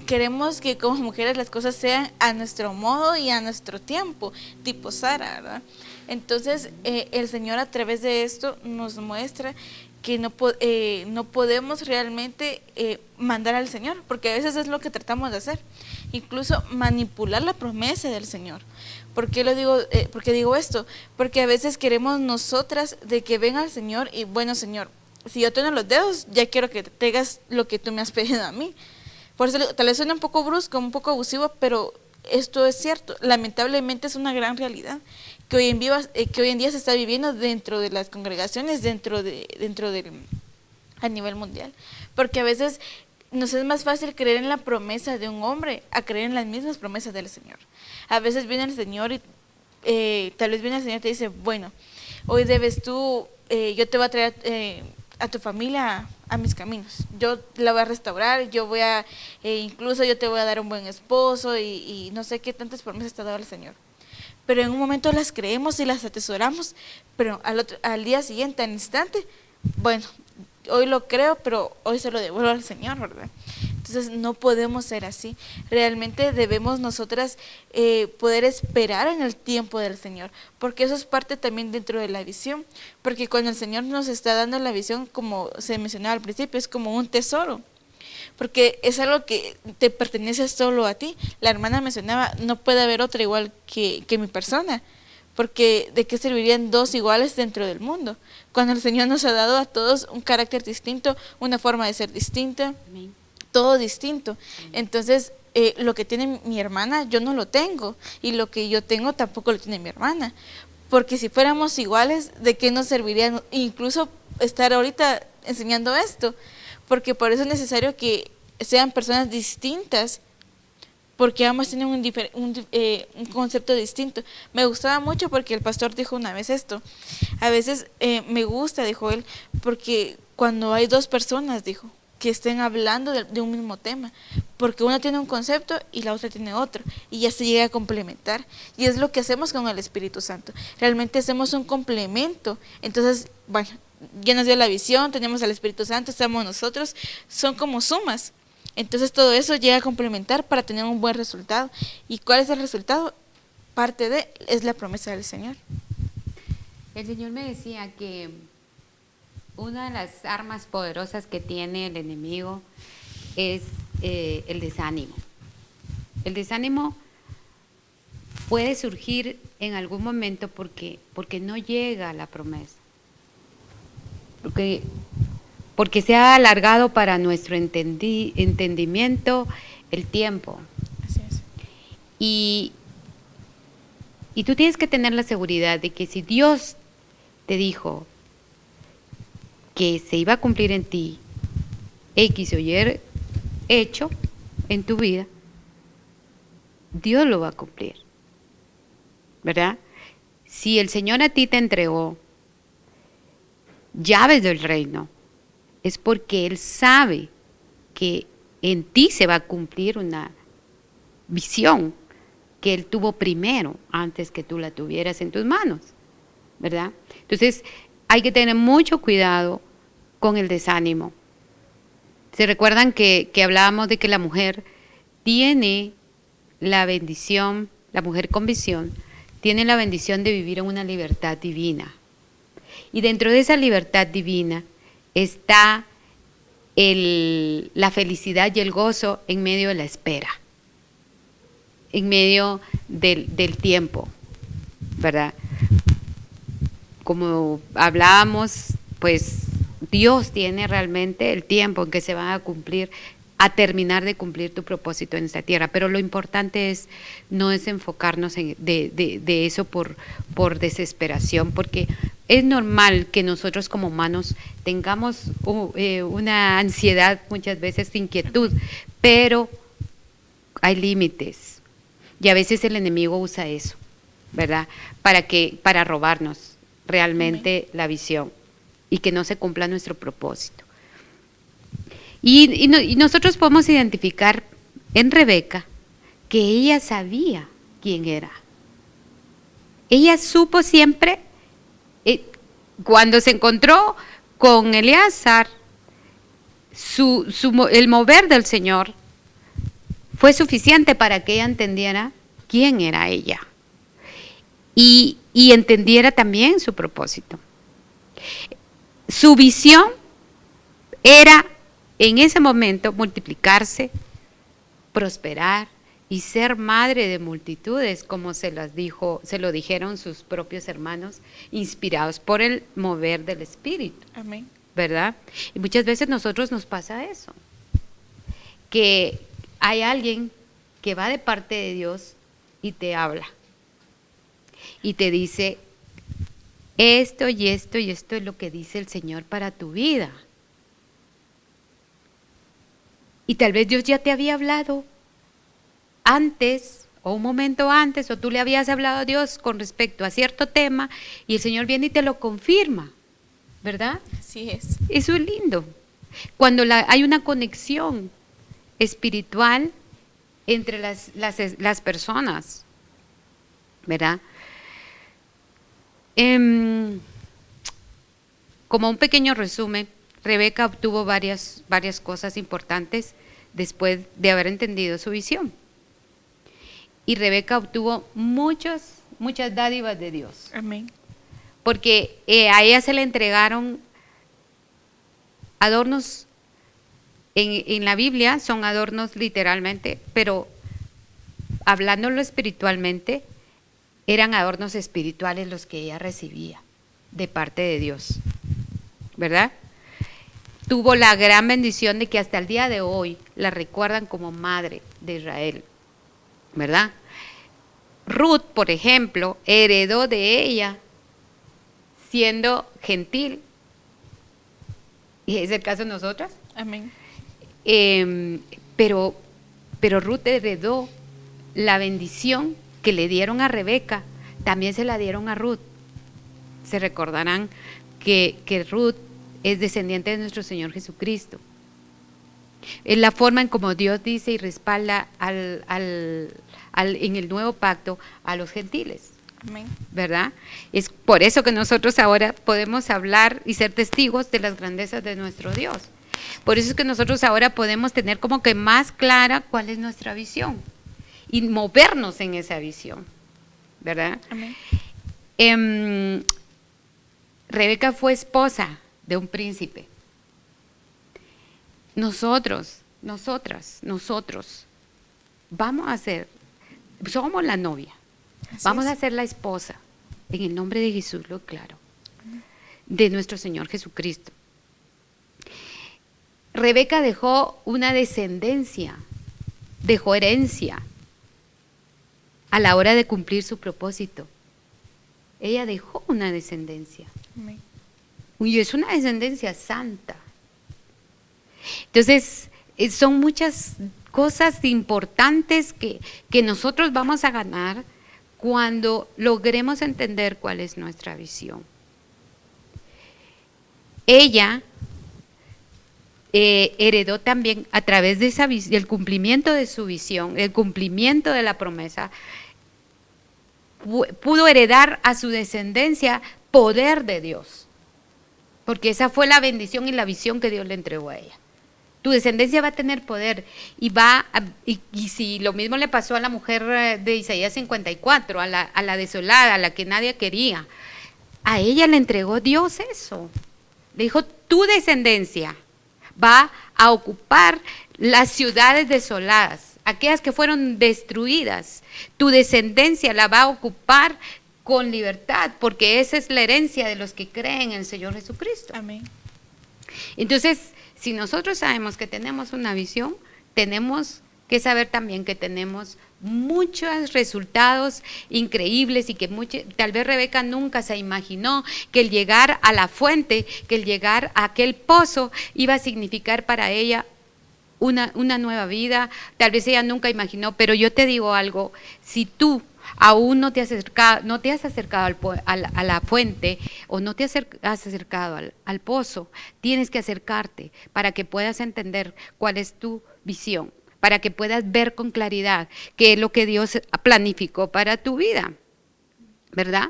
queremos que como mujeres las cosas sean a nuestro modo y a nuestro tiempo, tipo Sara, ¿verdad? Entonces el Señor a través de esto nos muestra que no podemos realmente mandar al Señor, porque a veces es lo que tratamos de hacer, incluso manipular la promesa del Señor. ¿Por qué digo esto? Porque a veces queremos nosotras de que venga el Señor y bueno, Señor, si yo tengo los dedos, ya quiero que traigas lo que tú me has pedido a mí. Por eso tal vez suena un poco brusco, un poco abusivo, pero esto es cierto. Lamentablemente es una gran realidad que hoy en día se está viviendo dentro de las congregaciones, a nivel mundial. Porque a veces nos es más fácil creer en la promesa de un hombre a creer en las mismas promesas del Señor. A veces viene el Señor y tal vez viene el Señor y te dice: bueno, hoy debes tú, yo te voy a traer a tu familia a mis caminos, yo la voy a restaurar, yo voy a, incluso yo te voy a dar un buen esposo y no sé qué tantas promesas te ha dado el Señor. Pero en un momento las creemos y las atesoramos, pero al día siguiente, al instante, bueno, hoy lo creo, pero hoy se lo devuelvo al Señor, ¿verdad? Entonces no podemos ser así. Realmente debemos nosotras poder esperar en el tiempo del Señor, porque eso es parte también dentro de la visión, porque cuando el Señor nos está dando la visión, como se mencionaba al principio, es como un tesoro, porque es algo que te pertenece solo a ti. La hermana mencionaba, no puede haber otra igual que mi persona, porque ¿de qué servirían dos iguales dentro del mundo? Cuando el Señor nos ha dado a todos un carácter distinto, una forma de ser distinta. Amén. Todo distinto. Entonces, lo que tiene mi hermana, yo no lo tengo, y lo que yo tengo tampoco lo tiene mi hermana, porque si fuéramos iguales, ¿de qué nos serviría incluso estar ahorita enseñando esto? Porque por eso es necesario que sean personas distintas, porque ambos tienen un concepto distinto. Me gustaba mucho porque el pastor dijo una vez esto: a veces me gusta, dijo él, porque cuando hay dos personas, dijo, que estén hablando de un mismo tema, porque una tiene un concepto y la otra tiene otro, y ya se llega a complementar, y es lo que hacemos con el Espíritu Santo, realmente hacemos un complemento. Entonces, bueno, ya nos dio la visión, tenemos al Espíritu Santo, estamos nosotros, son como sumas, entonces todo eso llega a complementar para tener un buen resultado. ¿Y cuál es el resultado? Parte de, es la promesa del Señor. El Señor me decía que una de las armas poderosas que tiene el enemigo es el desánimo. El desánimo puede surgir en algún momento porque no llega a la promesa, porque se ha alargado para nuestro entendimiento el tiempo. Así es. Y tú tienes que tener la seguridad de que si Dios te dijo que se iba a cumplir en ti X o Y hecho en tu vida, Dios lo va a cumplir, ¿verdad? Si el Señor a ti te entregó llaves del reino, es porque Él sabe que en ti se va a cumplir una visión que Él tuvo primero, antes que tú la tuvieras en tus manos, ¿verdad? Entonces, hay que tener mucho cuidado con el desánimo. ¿Se recuerdan que hablábamos de que la mujer tiene la bendición, la mujer con visión, tiene la bendición de vivir en una libertad divina? Y dentro de esa libertad divina está la felicidad y el gozo en medio de la espera, en medio del tiempo, ¿verdad? Como hablábamos, pues Dios tiene realmente el tiempo en que se va a terminar de cumplir tu propósito en esta tierra, pero lo importante no es enfocarnos de eso por desesperación, porque es normal que nosotros como humanos tengamos una ansiedad, muchas veces inquietud, pero hay límites, y a veces el enemigo usa eso, ¿verdad? Para robarnos realmente la visión y que no se cumpla nuestro propósito. Y nosotros podemos identificar en Rebeca que ella sabía quién era. Ella supo siempre, cuando se encontró con Eleazar, el mover del Señor fue suficiente para que ella entendiera quién era ella y entendiera también su propósito. Su visión era en ese momento multiplicarse, prosperar y ser madre de multitudes, como se lo dijeron sus propios hermanos, inspirados por el mover del Espíritu. Amén. ¿Verdad? Y muchas veces nosotros nos pasa eso, que hay alguien que va de parte de Dios y te habla y te dice: esto y esto y esto es lo que dice el Señor para tu vida. Y tal vez Dios ya te había hablado antes, o un momento antes, o tú le habías hablado a Dios con respecto a cierto tema, y el Señor viene y te lo confirma, ¿verdad? Así es. Eso es lindo. Cuando hay una conexión espiritual entre las personas, ¿verdad? Como un pequeño resumen, Rebeca obtuvo varias cosas importantes después de haber entendido su visión. Y Rebeca obtuvo muchas dádivas de Dios. Amén. Porque a ella se le entregaron adornos, en la Biblia son adornos literalmente, pero hablándolo espiritualmente, eran adornos espirituales los que ella recibía de parte de Dios, ¿verdad? Tuvo la gran bendición de que hasta el día de hoy la recuerdan como madre de Israel, ¿verdad? Ruth, por ejemplo, heredó de ella siendo gentil. ¿Y es el caso de nosotras? Amén. Pero Ruth heredó la bendición que le dieron a Rebeca, también se la dieron a Ruth. Se recordarán que Ruth es descendiente de nuestro Señor Jesucristo, Es la forma en como Dios dice y respalda en el nuevo pacto a los gentiles. Amén. ¿Verdad? Es por eso que nosotros ahora podemos hablar y ser testigos de las grandezas de nuestro Dios. Por eso es que nosotros ahora podemos tener como que más clara cuál es nuestra visión y movernos en esa visión, ¿verdad? Amén. Rebeca fue esposa de un príncipe. Nosotros vamos a ser, somos la novia, vamos a ser la esposa, en el nombre de Jesús, lo claro, de nuestro Señor Jesucristo. Rebeca dejó una descendencia, dejó herencia a la hora de cumplir su propósito. Ella dejó una descendencia. Amén. Y es una descendencia santa. Entonces, son muchas cosas importantes que nosotros vamos a ganar cuando logremos entender cuál es nuestra visión. Ella heredó también a través de del cumplimiento de su visión, el cumplimiento de la promesa, pudo heredar a su descendencia poder de Dios, porque esa fue la bendición y la visión que Dios le entregó a ella. Tu descendencia va a tener poder y si lo mismo le pasó a la mujer de Isaías 54, a la desolada, a la que nadie quería, a ella le entregó Dios eso. Le dijo, tu descendencia va a ocupar las ciudades desoladas, aquellas que fueron destruidas. Tu descendencia la va a ocupar con libertad, porque esa es la herencia de los que creen en el Señor Jesucristo. Amén. Entonces, si nosotros sabemos que tenemos una visión, tenemos que saber también que tenemos muchos resultados increíbles y que tal vez Rebeca nunca se imaginó que el llegar a la fuente, que el llegar a aquel pozo iba a significar para ella una nueva vida. Tal vez ella nunca imaginó, pero yo te digo algo, si tú aún no te has acercado a la fuente o no te has acercado al pozo, tienes que acercarte para que puedas entender cuál es tu visión, para que puedas ver con claridad qué es lo que Dios planificó para tu vida, ¿verdad?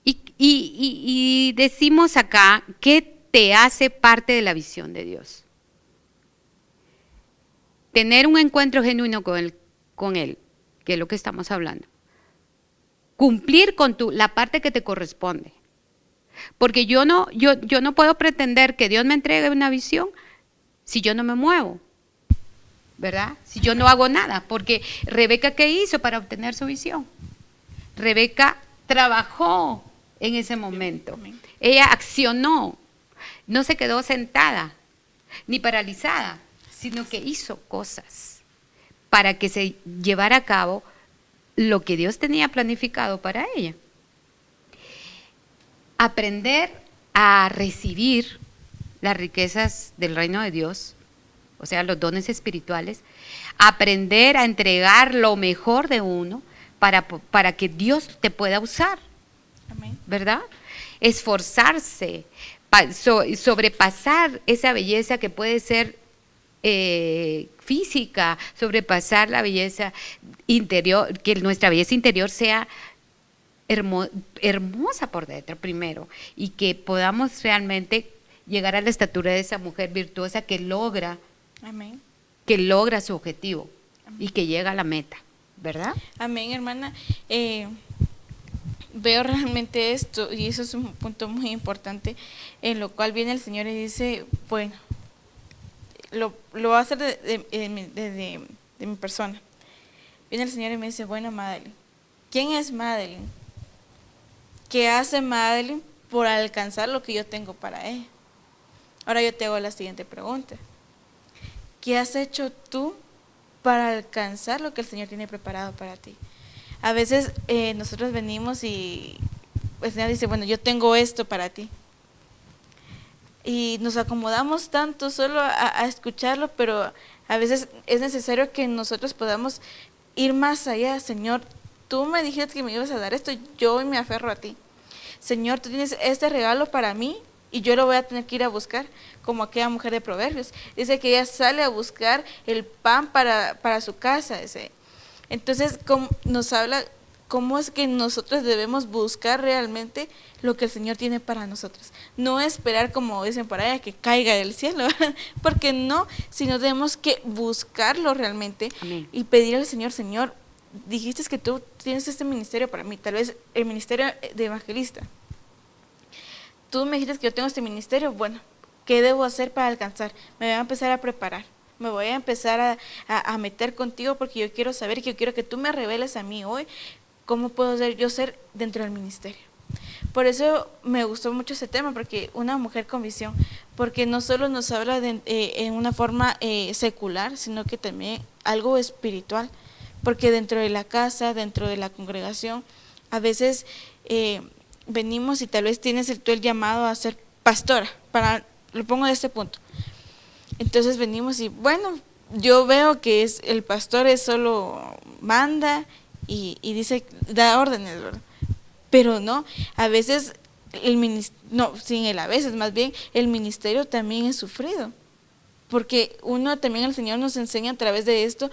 Y decimos acá, ¿qué te hace parte de la visión de Dios? Tener un encuentro genuino con Él, que es lo que estamos hablando. Cumplir con la parte que te corresponde. Porque yo no puedo pretender que Dios me entregue una visión si yo no me muevo, ¿verdad? Si yo no hago nada. Porque Rebeca, ¿qué hizo para obtener su visión? Rebeca trabajó en ese momento. Ella accionó. No se quedó sentada ni paralizada, sino que hizo cosas para que se llevara a cabo lo que Dios tenía planificado para ella. Aprender a recibir las riquezas del reino de Dios, o sea, los dones espirituales, aprender a entregar lo mejor de uno para que Dios te pueda usar. Amén. ¿Verdad? Esforzarse, sobrepasar esa belleza que puede ser física, sobrepasar la belleza interior, que nuestra belleza interior sea hermosa por dentro primero, y que podamos realmente llegar a la estatura de esa mujer virtuosa que logra, Amén, que logra su objetivo. Amén. Y que llega a la meta, ¿verdad? Amén, hermana. Veo realmente esto, y eso es un punto muy importante, en lo cual viene el Señor y dice, bueno, lo va a hacer de mi persona. Viene el Señor y me dice, bueno, Madeline, ¿quién es Madeline? ¿Qué hace Madeline por alcanzar lo que yo tengo para ella? Ahora yo te hago la siguiente pregunta. ¿Qué has hecho tú para alcanzar lo que el Señor tiene preparado para ti? A veces nosotros venimos y el Señor dice, bueno, yo tengo esto para ti. Y nos acomodamos tanto solo a escucharlo, pero a veces es necesario que nosotros podamos ir más allá. Señor, tú me dijiste que me ibas a dar esto, yo me aferro a ti. Señor, tú tienes este regalo para mí y yo lo voy a tener que ir a buscar, como aquella mujer de Proverbios. Dice que ella sale a buscar el pan para su casa. Entonces, nos habla cómo es que nosotros debemos buscar realmente lo que el Señor tiene para nosotros. No esperar, como dicen por ahí, que caiga del cielo, porque no, sino tenemos que buscarlo realmente. Amén. Y pedir al Señor, Señor, dijiste que tú tienes este ministerio para mí, tal vez el ministerio de evangelista. Tú me dijiste que yo tengo este ministerio, bueno, ¿qué debo hacer para alcanzar? Me voy a empezar a preparar, me voy a empezar a meter contigo porque yo quiero saber, que yo quiero que tú me reveles a mí hoy cómo puedo ser dentro del ministerio. Por eso me gustó mucho ese tema, porque una mujer con visión, porque no solo nos habla en una forma secular, sino que también algo espiritual, porque dentro de la casa, dentro de la congregación, a veces venimos y tal vez tienes tú el llamado a ser pastora, lo pongo de este punto. Entonces venimos y bueno, yo veo que el pastor solo manda y dice, da órdenes, ¿verdad? Pero no, a veces más bien el ministerio también es sufrido, porque también el Señor nos enseña a través de esto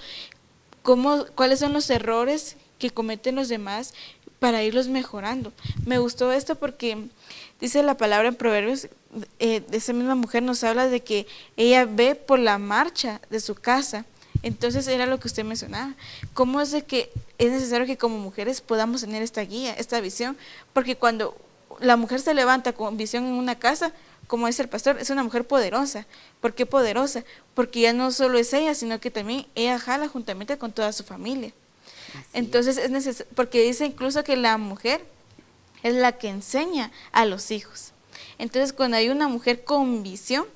cuáles son los errores que cometen los demás para irlos mejorando. Me gustó esto porque dice la palabra en Proverbios, de esa misma mujer nos habla de que ella ve por la marcha de su casa. Entonces era lo que usted mencionaba, cómo es de que es necesario que como mujeres podamos tener esta guía, esta visión, porque cuando la mujer se levanta con visión en una casa, como dice el pastor, es una mujer poderosa. ¿Por qué poderosa? Porque ya no solo es ella, sino que también ella jala juntamente con toda su familia. Así entonces es necesario, porque dice incluso que la mujer es la que enseña a los hijos. Entonces cuando hay una mujer con visión,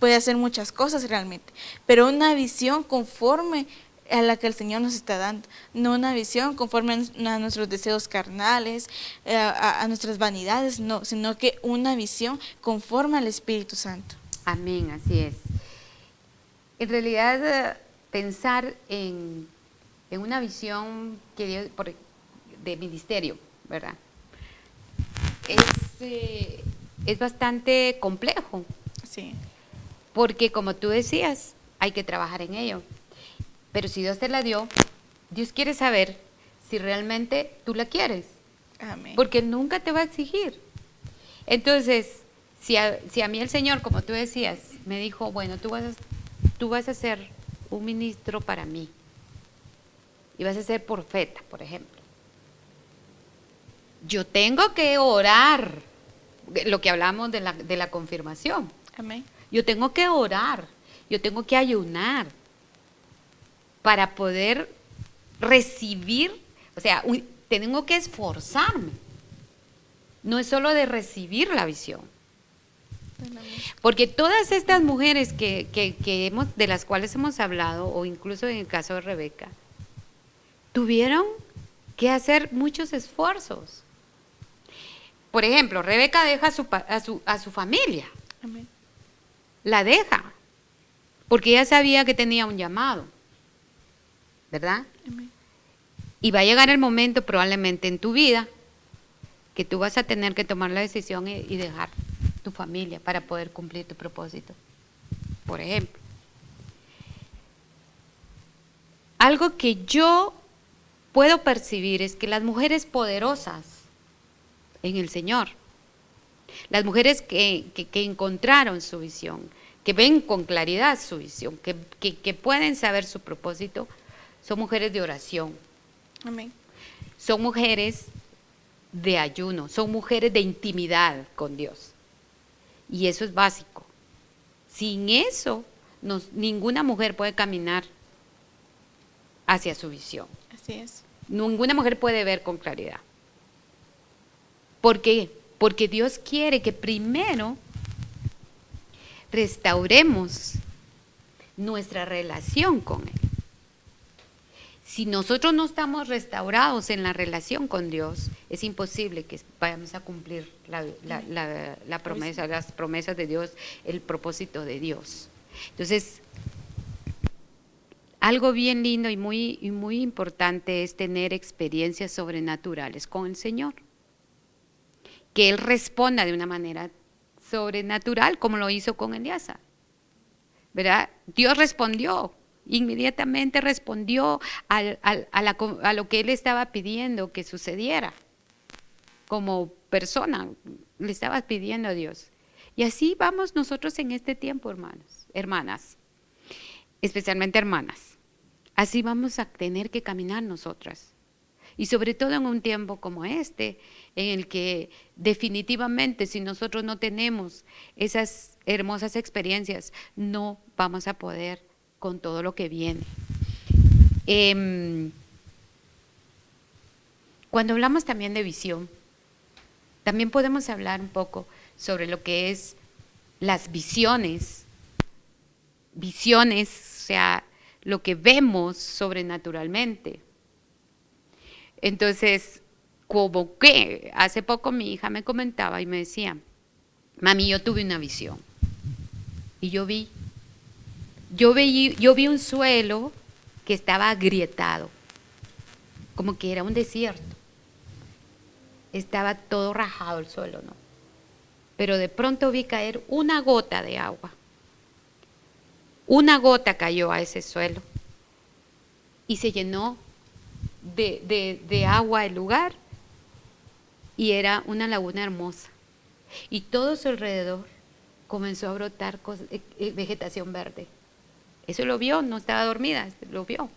puede hacer muchas cosas realmente, pero una visión conforme a la que el Señor nos está dando, no una visión conforme a nuestros deseos carnales, a nuestras vanidades, no, sino que una visión conforme al Espíritu Santo. Amén, así es. En realidad, pensar en una visión que Dios, de ministerio, ¿verdad? Es bastante complejo. Sí. Porque como tú decías, hay que trabajar en ello. Pero si Dios te la dio, Dios quiere saber si realmente tú la quieres. Amén. Porque nunca te va a exigir. Entonces, si a mí el Señor, como tú decías, me dijo, bueno, tú vas a ser un ministro para mí. Y vas a ser profeta, por ejemplo. Yo tengo que orar. Lo que hablamos de la confirmación. Amén. Yo tengo que orar, yo tengo que ayunar para poder recibir, o sea, tengo que esforzarme. No es solo de recibir la visión. Porque todas estas mujeres de las cuales hemos hablado, o incluso en el caso de Rebeca, tuvieron que hacer muchos esfuerzos. Por ejemplo, Rebeca deja a su familia. Amén. La deja, porque ella sabía que tenía un llamado, ¿verdad? Amén. Y va a llegar el momento probablemente en tu vida que tú vas a tener que tomar la decisión y dejar tu familia para poder cumplir tu propósito. Por ejemplo, algo que yo puedo percibir es que las mujeres poderosas en el Señor, las mujeres que encontraron su visión, que ven con claridad su visión, que pueden saber su propósito, son mujeres de oración. Amén. Son mujeres de ayuno, son mujeres de intimidad con Dios. Y eso es básico. Sin eso, ninguna mujer puede caminar hacia su visión. Así es. Ninguna mujer puede ver con claridad. ¿Por qué? Porque Dios quiere que primero restauremos nuestra relación con Él. Si nosotros no estamos restaurados en la relación con Dios, es imposible que vayamos a cumplir la promesa, las promesas de Dios, el propósito de Dios. Entonces, algo bien lindo y muy importante es tener experiencias sobrenaturales con el Señor. Que Él responda de una manera sobrenatural como lo hizo con Elías, ¿verdad? Dios respondió, inmediatamente respondió a lo que él estaba pidiendo que sucediera. Como persona, le estaba pidiendo a Dios. Y así vamos nosotros en este tiempo, hermanos, hermanas, especialmente hermanas. Así vamos a tener que caminar nosotras. Y sobre todo en un tiempo como este, en el que definitivamente si nosotros no tenemos esas hermosas experiencias, no vamos a poder con todo lo que viene. Cuando hablamos también de visión, también podemos hablar un poco sobre lo que es las visiones, o sea, lo que vemos sobrenaturalmente. Entonces, como que hace poco mi hija me comentaba y me decía, mami, yo tuve una visión. Y yo vi un suelo que estaba agrietado, como que era un desierto. Estaba todo rajado el suelo, ¿no? Pero de pronto vi caer una gota de agua. Una gota cayó a ese suelo y se llenó de agua el lugar, y era una laguna hermosa. Y todo a su alrededor comenzó a brotar vegetación verde. Eso lo vio, no estaba dormida, lo vio.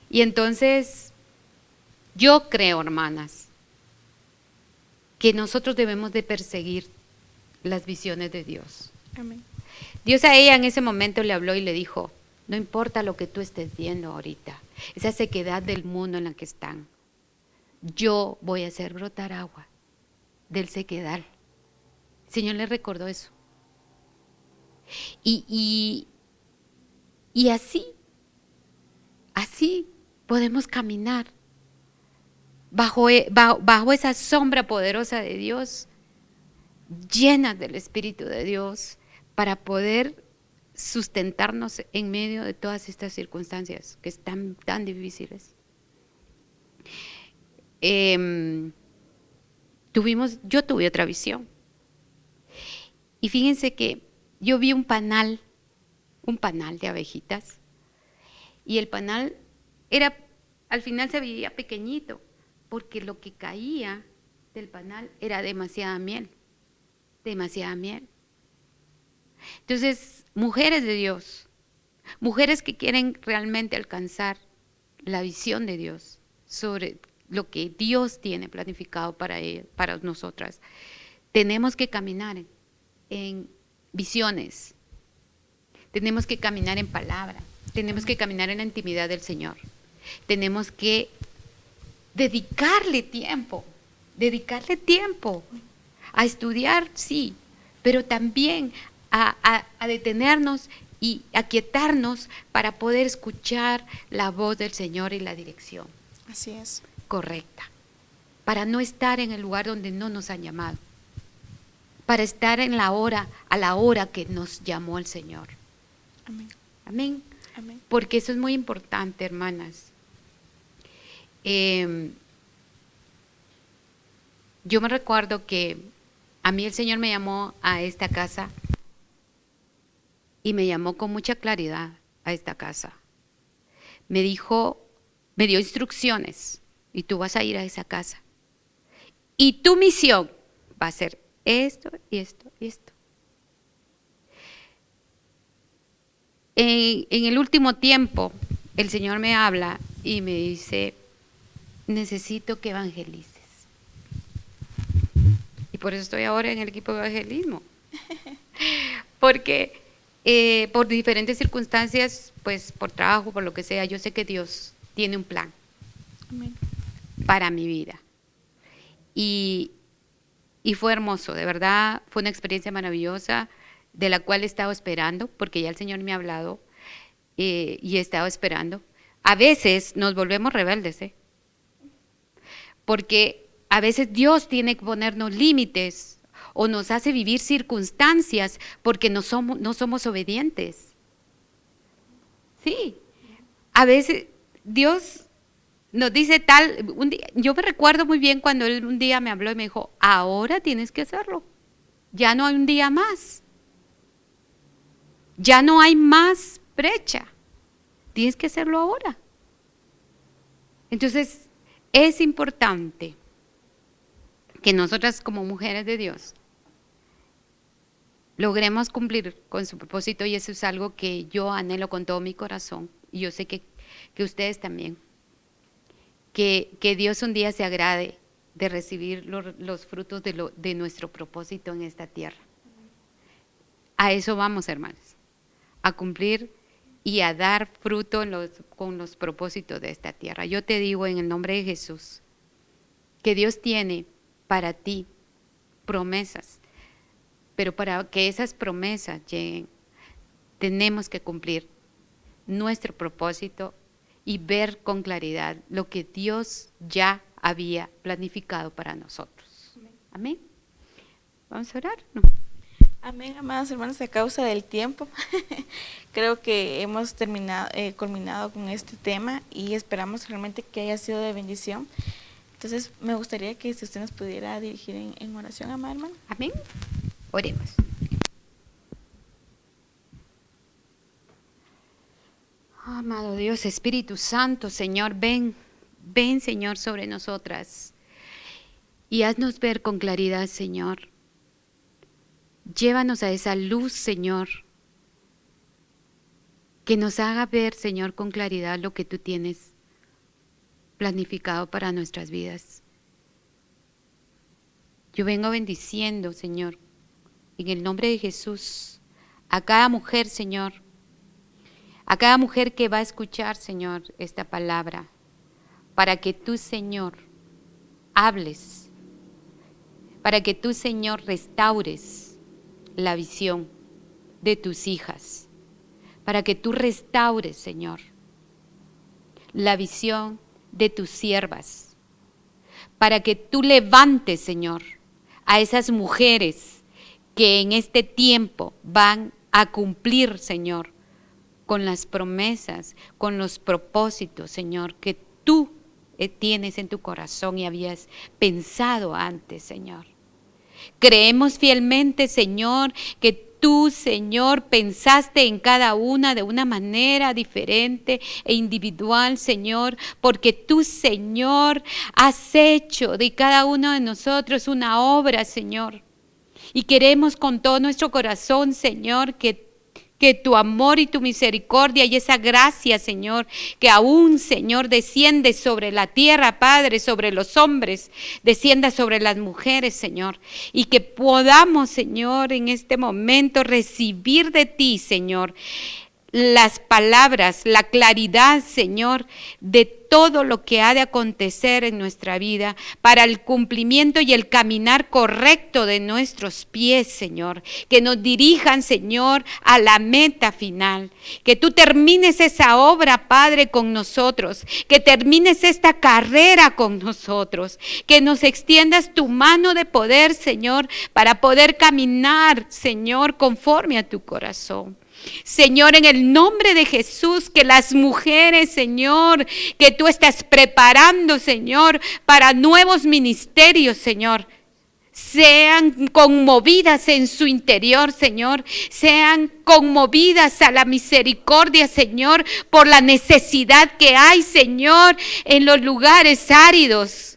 Y entonces, yo creo, hermanas, que nosotros debemos de perseguir las visiones de Dios. Amén. Dios a ella en ese momento le habló y le dijo, no importa lo que tú estés viendo ahorita, esa sequedad del mundo en la que están, yo voy a hacer brotar agua del sequedal. El Señor le recordó eso. Y así podemos caminar bajo esa sombra poderosa de Dios, llenas del Espíritu de Dios, para poder sustentarnos en medio de todas estas circunstancias que están tan difíciles. Yo tuve otra visión. Y fíjense que yo vi un panal de abejitas, y el panal al final se veía pequeñito, porque lo que caía del panal era demasiada miel. Entonces, mujeres de Dios, mujeres que quieren realmente alcanzar la visión de Dios sobre lo que Dios tiene planificado para nosotras, tenemos que caminar en visiones, tenemos que caminar en palabra, tenemos que caminar en la intimidad del Señor, tenemos que dedicarle tiempo a estudiar, sí, pero también a detenernos y aquietarnos para poder escuchar la voz del Señor y la dirección. Así es. Correcta. Para no estar en el lugar donde no nos han llamado. Para estar a la hora que nos llamó el Señor. Amén. Amén. Amén. Porque eso es muy importante, hermanas. Yo me recuerdo que a mí el Señor me llamó a esta casa, y me llamó con mucha claridad a esta casa. Me dio instrucciones, y tú vas a ir a esa casa. Y tu misión va a ser esto y esto y esto. En el último tiempo, el Señor me habla y me dice, necesito que evangelices. Y por eso estoy ahora en el equipo de evangelismo. Porque por diferentes circunstancias, pues por trabajo, por lo que sea, yo sé que Dios tiene un plan. Amén. Para mi vida. Y fue hermoso, de verdad, fue una experiencia maravillosa, de la cual he estado esperando, porque ya el Señor me ha hablado, y he estado esperando. A veces nos volvemos rebeldes, porque a veces Dios tiene que ponernos límites o nos hace vivir circunstancias porque no somos obedientes. Sí, a veces Dios nos dice yo me recuerdo muy bien cuando Él un día me habló y me dijo, ahora tienes que hacerlo. Ya no hay un día más. Ya no hay más brecha. Tienes que hacerlo ahora. Entonces, es importante que nosotras como mujeres de Dios logremos cumplir con su propósito, y eso es algo que yo anhelo con todo mi corazón, y yo sé que ustedes también, que Dios un día se agrade de recibir los frutos de nuestro propósito en esta tierra. A eso vamos, hermanos, a cumplir y a dar fruto con los propósitos de esta tierra. Yo te digo en el nombre de Jesús que Dios tiene para ti promesas, pero para que esas promesas lleguen, tenemos que cumplir nuestro propósito y ver con claridad lo que Dios ya había planificado para nosotros. Amén. ¿Vamos a orar? No. Amén, amados hermanos, a causa del tiempo, creo que hemos culminado con este tema y esperamos realmente que haya sido de bendición. Entonces, me gustaría que si usted nos pudiera dirigir en oración, amada hermana. Amén. Oremos. Oh, amado Dios, Espíritu Santo, Señor, ven, Señor, sobre nosotras y haznos ver con claridad, Señor. Llévanos a esa luz, Señor, que nos haga ver, Señor, con claridad lo que tú tienes planificado para nuestras vidas. Yo vengo bendiciendo, Señor, en el nombre de Jesús, a cada mujer, Señor, a cada mujer que va a escuchar, Señor, esta palabra, para que tú, Señor, hables, para que tú, Señor, restaures la visión de tus hijas, para que tú restaures, Señor, la visión de tus siervas, para que tú levantes, Señor, a esas mujeres que en este tiempo van a cumplir, Señor, con las promesas, con los propósitos, Señor, que tú tienes en tu corazón y habías pensado antes, Señor. Creemos fielmente, Señor, que tú, Señor, pensaste en cada una de una manera diferente e individual, Señor, porque tú, Señor, has hecho de cada uno de nosotros una obra, Señor. Y queremos con todo nuestro corazón, Señor, que tu amor y tu misericordia y esa gracia, Señor, que aún, Señor, desciende sobre la tierra, Padre, sobre los hombres, descienda sobre las mujeres, Señor, y que podamos, Señor, en este momento recibir de ti, Señor, las palabras, la claridad, Señor, de todo lo que ha de acontecer en nuestra vida para el cumplimiento y el caminar correcto de nuestros pies, Señor. Que nos dirijan, Señor, a la meta final. Que tú termines esa obra, Padre, con nosotros. Que termines esta carrera con nosotros. Que nos extiendas tu mano de poder, Señor, para poder caminar, Señor, conforme a tu corazón. Señor, en el nombre de Jesús, que las mujeres, Señor, que tú estás preparando, Señor, para nuevos ministerios, Señor, sean conmovidas en su interior, Señor, sean conmovidas a la misericordia, Señor, por la necesidad que hay, Señor, en los lugares áridos,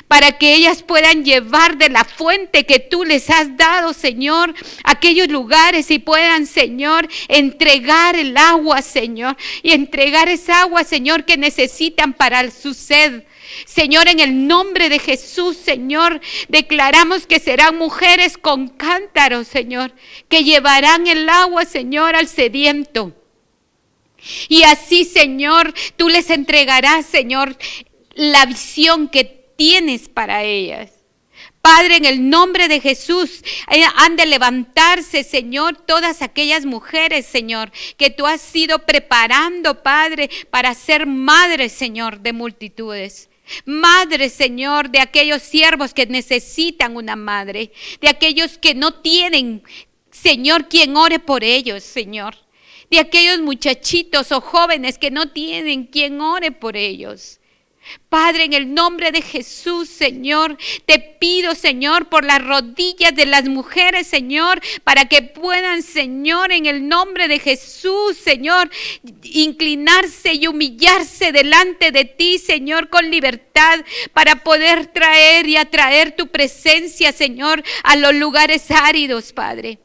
para que ellas puedan llevar de la fuente que tú les has dado, Señor, a aquellos lugares y puedan, Señor, entregar el agua, Señor, y entregar esa agua, Señor, que necesitan para su sed. Señor, en el nombre de Jesús, Señor, declaramos que serán mujeres con cántaros, Señor, que llevarán el agua, Señor, al sediento. Y así, Señor, tú les entregarás, Señor, la visión que tienes para ellas. Padre, en el nombre de Jesús, han de levantarse, Señor, todas aquellas mujeres, Señor, que tú has ido preparando, Padre, para ser madres, Señor, de multitudes. Madre, Señor, de aquellos siervos que necesitan una madre, de aquellos que no tienen, Señor, quien ore por ellos, Señor, de aquellos muchachitos o jóvenes que no tienen quien ore por ellos. Padre, en el nombre de Jesús, Señor. Te pido, Señor, por las rodillas de las mujeres, Señor, para que puedan, Señor, en el nombre de Jesús, Señor, inclinarse y humillarse delante de ti, Señor, con libertad, para poder traer y atraer tu presencia, Señor, a los lugares áridos, Padre.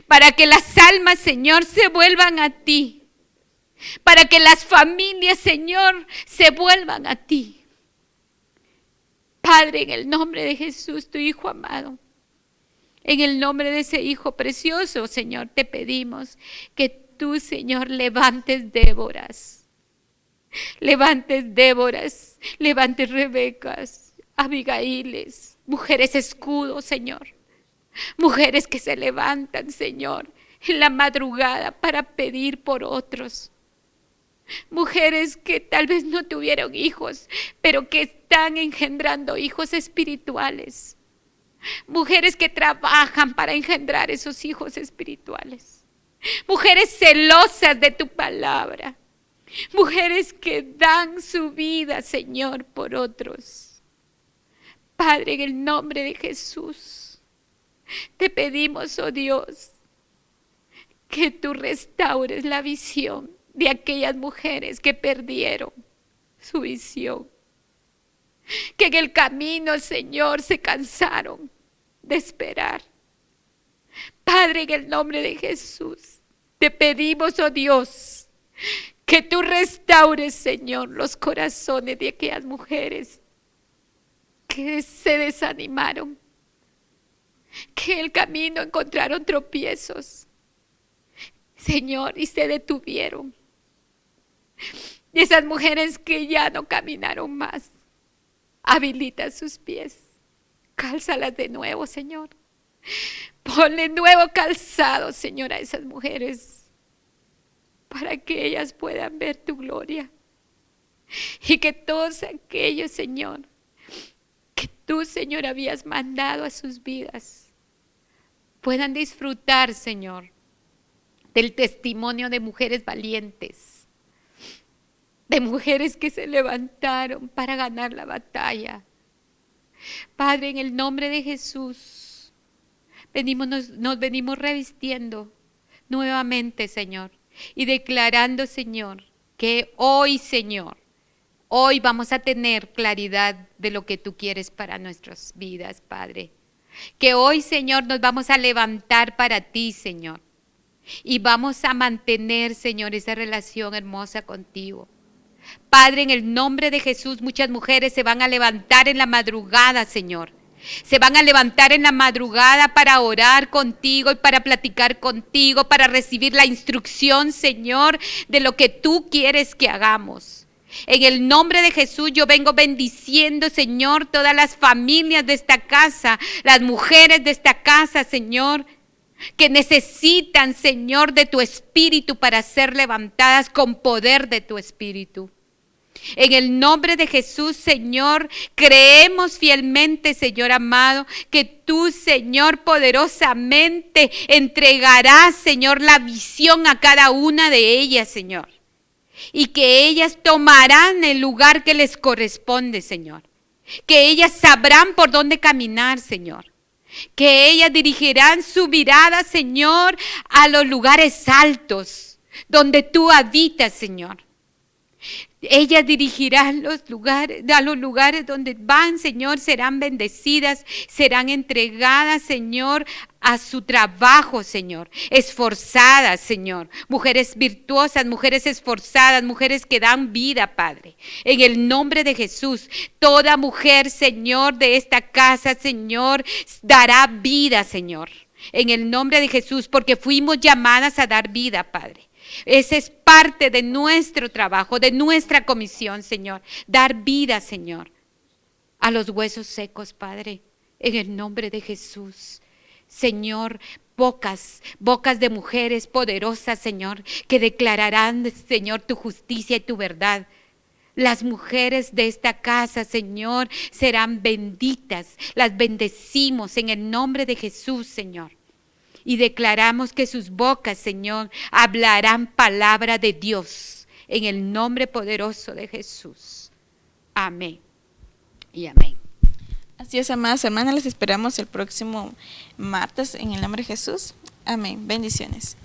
Para que las almas, Señor, se vuelvan a ti. Para que las familias, Señor, se vuelvan a ti. Padre, en el nombre de Jesús, tu Hijo amado, en el nombre de ese Hijo precioso, Señor, te pedimos que tú, Señor, levantes Déboras, levantes Rebecas, Abigailes, mujeres escudo, Señor, mujeres que se levantan, Señor, en la madrugada para pedir por otros. Mujeres que tal vez no tuvieron hijos, pero que están engendrando hijos espirituales. Mujeres que trabajan para engendrar esos hijos espirituales. Mujeres celosas de tu palabra. Mujeres que dan su vida, Señor, por otros. Padre, en el nombre de Jesús, te pedimos, oh Dios, que tú restaures la visión de aquellas mujeres que perdieron su visión, que en el camino, Señor, se cansaron de esperar. Padre, en el nombre de Jesús, te pedimos, oh Dios, que tú restaures, Señor, los corazones de aquellas mujeres que se desanimaron, que en el camino encontraron tropiezos, Señor, y se detuvieron. Y esas mujeres que ya no caminaron más, habilita sus pies, cálzalas de nuevo, Señor. Ponle nuevo calzado, Señor, a esas mujeres, para que ellas puedan ver tu gloria. Y que todos aquellos, Señor, que tú, Señor, habías mandado a sus vidas, puedan disfrutar, Señor, del testimonio de mujeres valientes, de mujeres que se levantaron para ganar la batalla. Padre, en el nombre de Jesús, nos venimos revistiendo nuevamente, Señor, y declarando, Señor, que hoy, Señor, hoy vamos a tener claridad de lo que tú quieres para nuestras vidas, Padre. Que hoy, Señor, nos vamos a levantar para ti, Señor, y vamos a mantener, Señor, esa relación hermosa contigo. Padre, en el nombre de Jesús, muchas mujeres se van a levantar en la madrugada, Señor. Se van a levantar en la madrugada para orar contigo y para platicar contigo, para recibir la instrucción, Señor, de lo que tú quieres que hagamos. En el nombre de Jesús yo vengo bendiciendo, Señor, todas las familias de esta casa, las mujeres de esta casa, Señor, que necesitan, Señor, de tu espíritu para ser levantadas con poder de tu espíritu. En el nombre de Jesús, Señor, creemos fielmente, Señor amado, que tú, Señor, poderosamente entregarás, Señor, la visión a cada una de ellas, Señor. Y que ellas tomarán el lugar que les corresponde, Señor. Que ellas sabrán por dónde caminar, Señor. Que ellas dirigirán su mirada, Señor, a los lugares altos, donde tú habitas, Señor. Ellas dirigirán a los lugares donde van, Señor, serán bendecidas, serán entregadas, Señor, a su trabajo, Señor, esforzadas, Señor, mujeres virtuosas, mujeres esforzadas, mujeres que dan vida, Padre. En el nombre de Jesús, toda mujer, Señor, de esta casa, Señor, dará vida, Señor. En el nombre de Jesús, porque fuimos llamadas a dar vida, Padre. Ese es parte de nuestro trabajo, de nuestra comisión, Señor. Dar vida, Señor, a los huesos secos, Padre, en el nombre de Jesús. Señor, bocas de mujeres poderosas, Señor, que declararán, Señor, tu justicia y tu verdad. Las mujeres de esta casa, Señor, serán benditas. Las bendecimos en el nombre de Jesús, Señor. Y declaramos que sus bocas, Señor, hablarán palabra de Dios en el nombre poderoso de Jesús. Amén y amén. Así es, amadas hermanas, les esperamos el próximo martes en el nombre de Jesús. Amén. Bendiciones.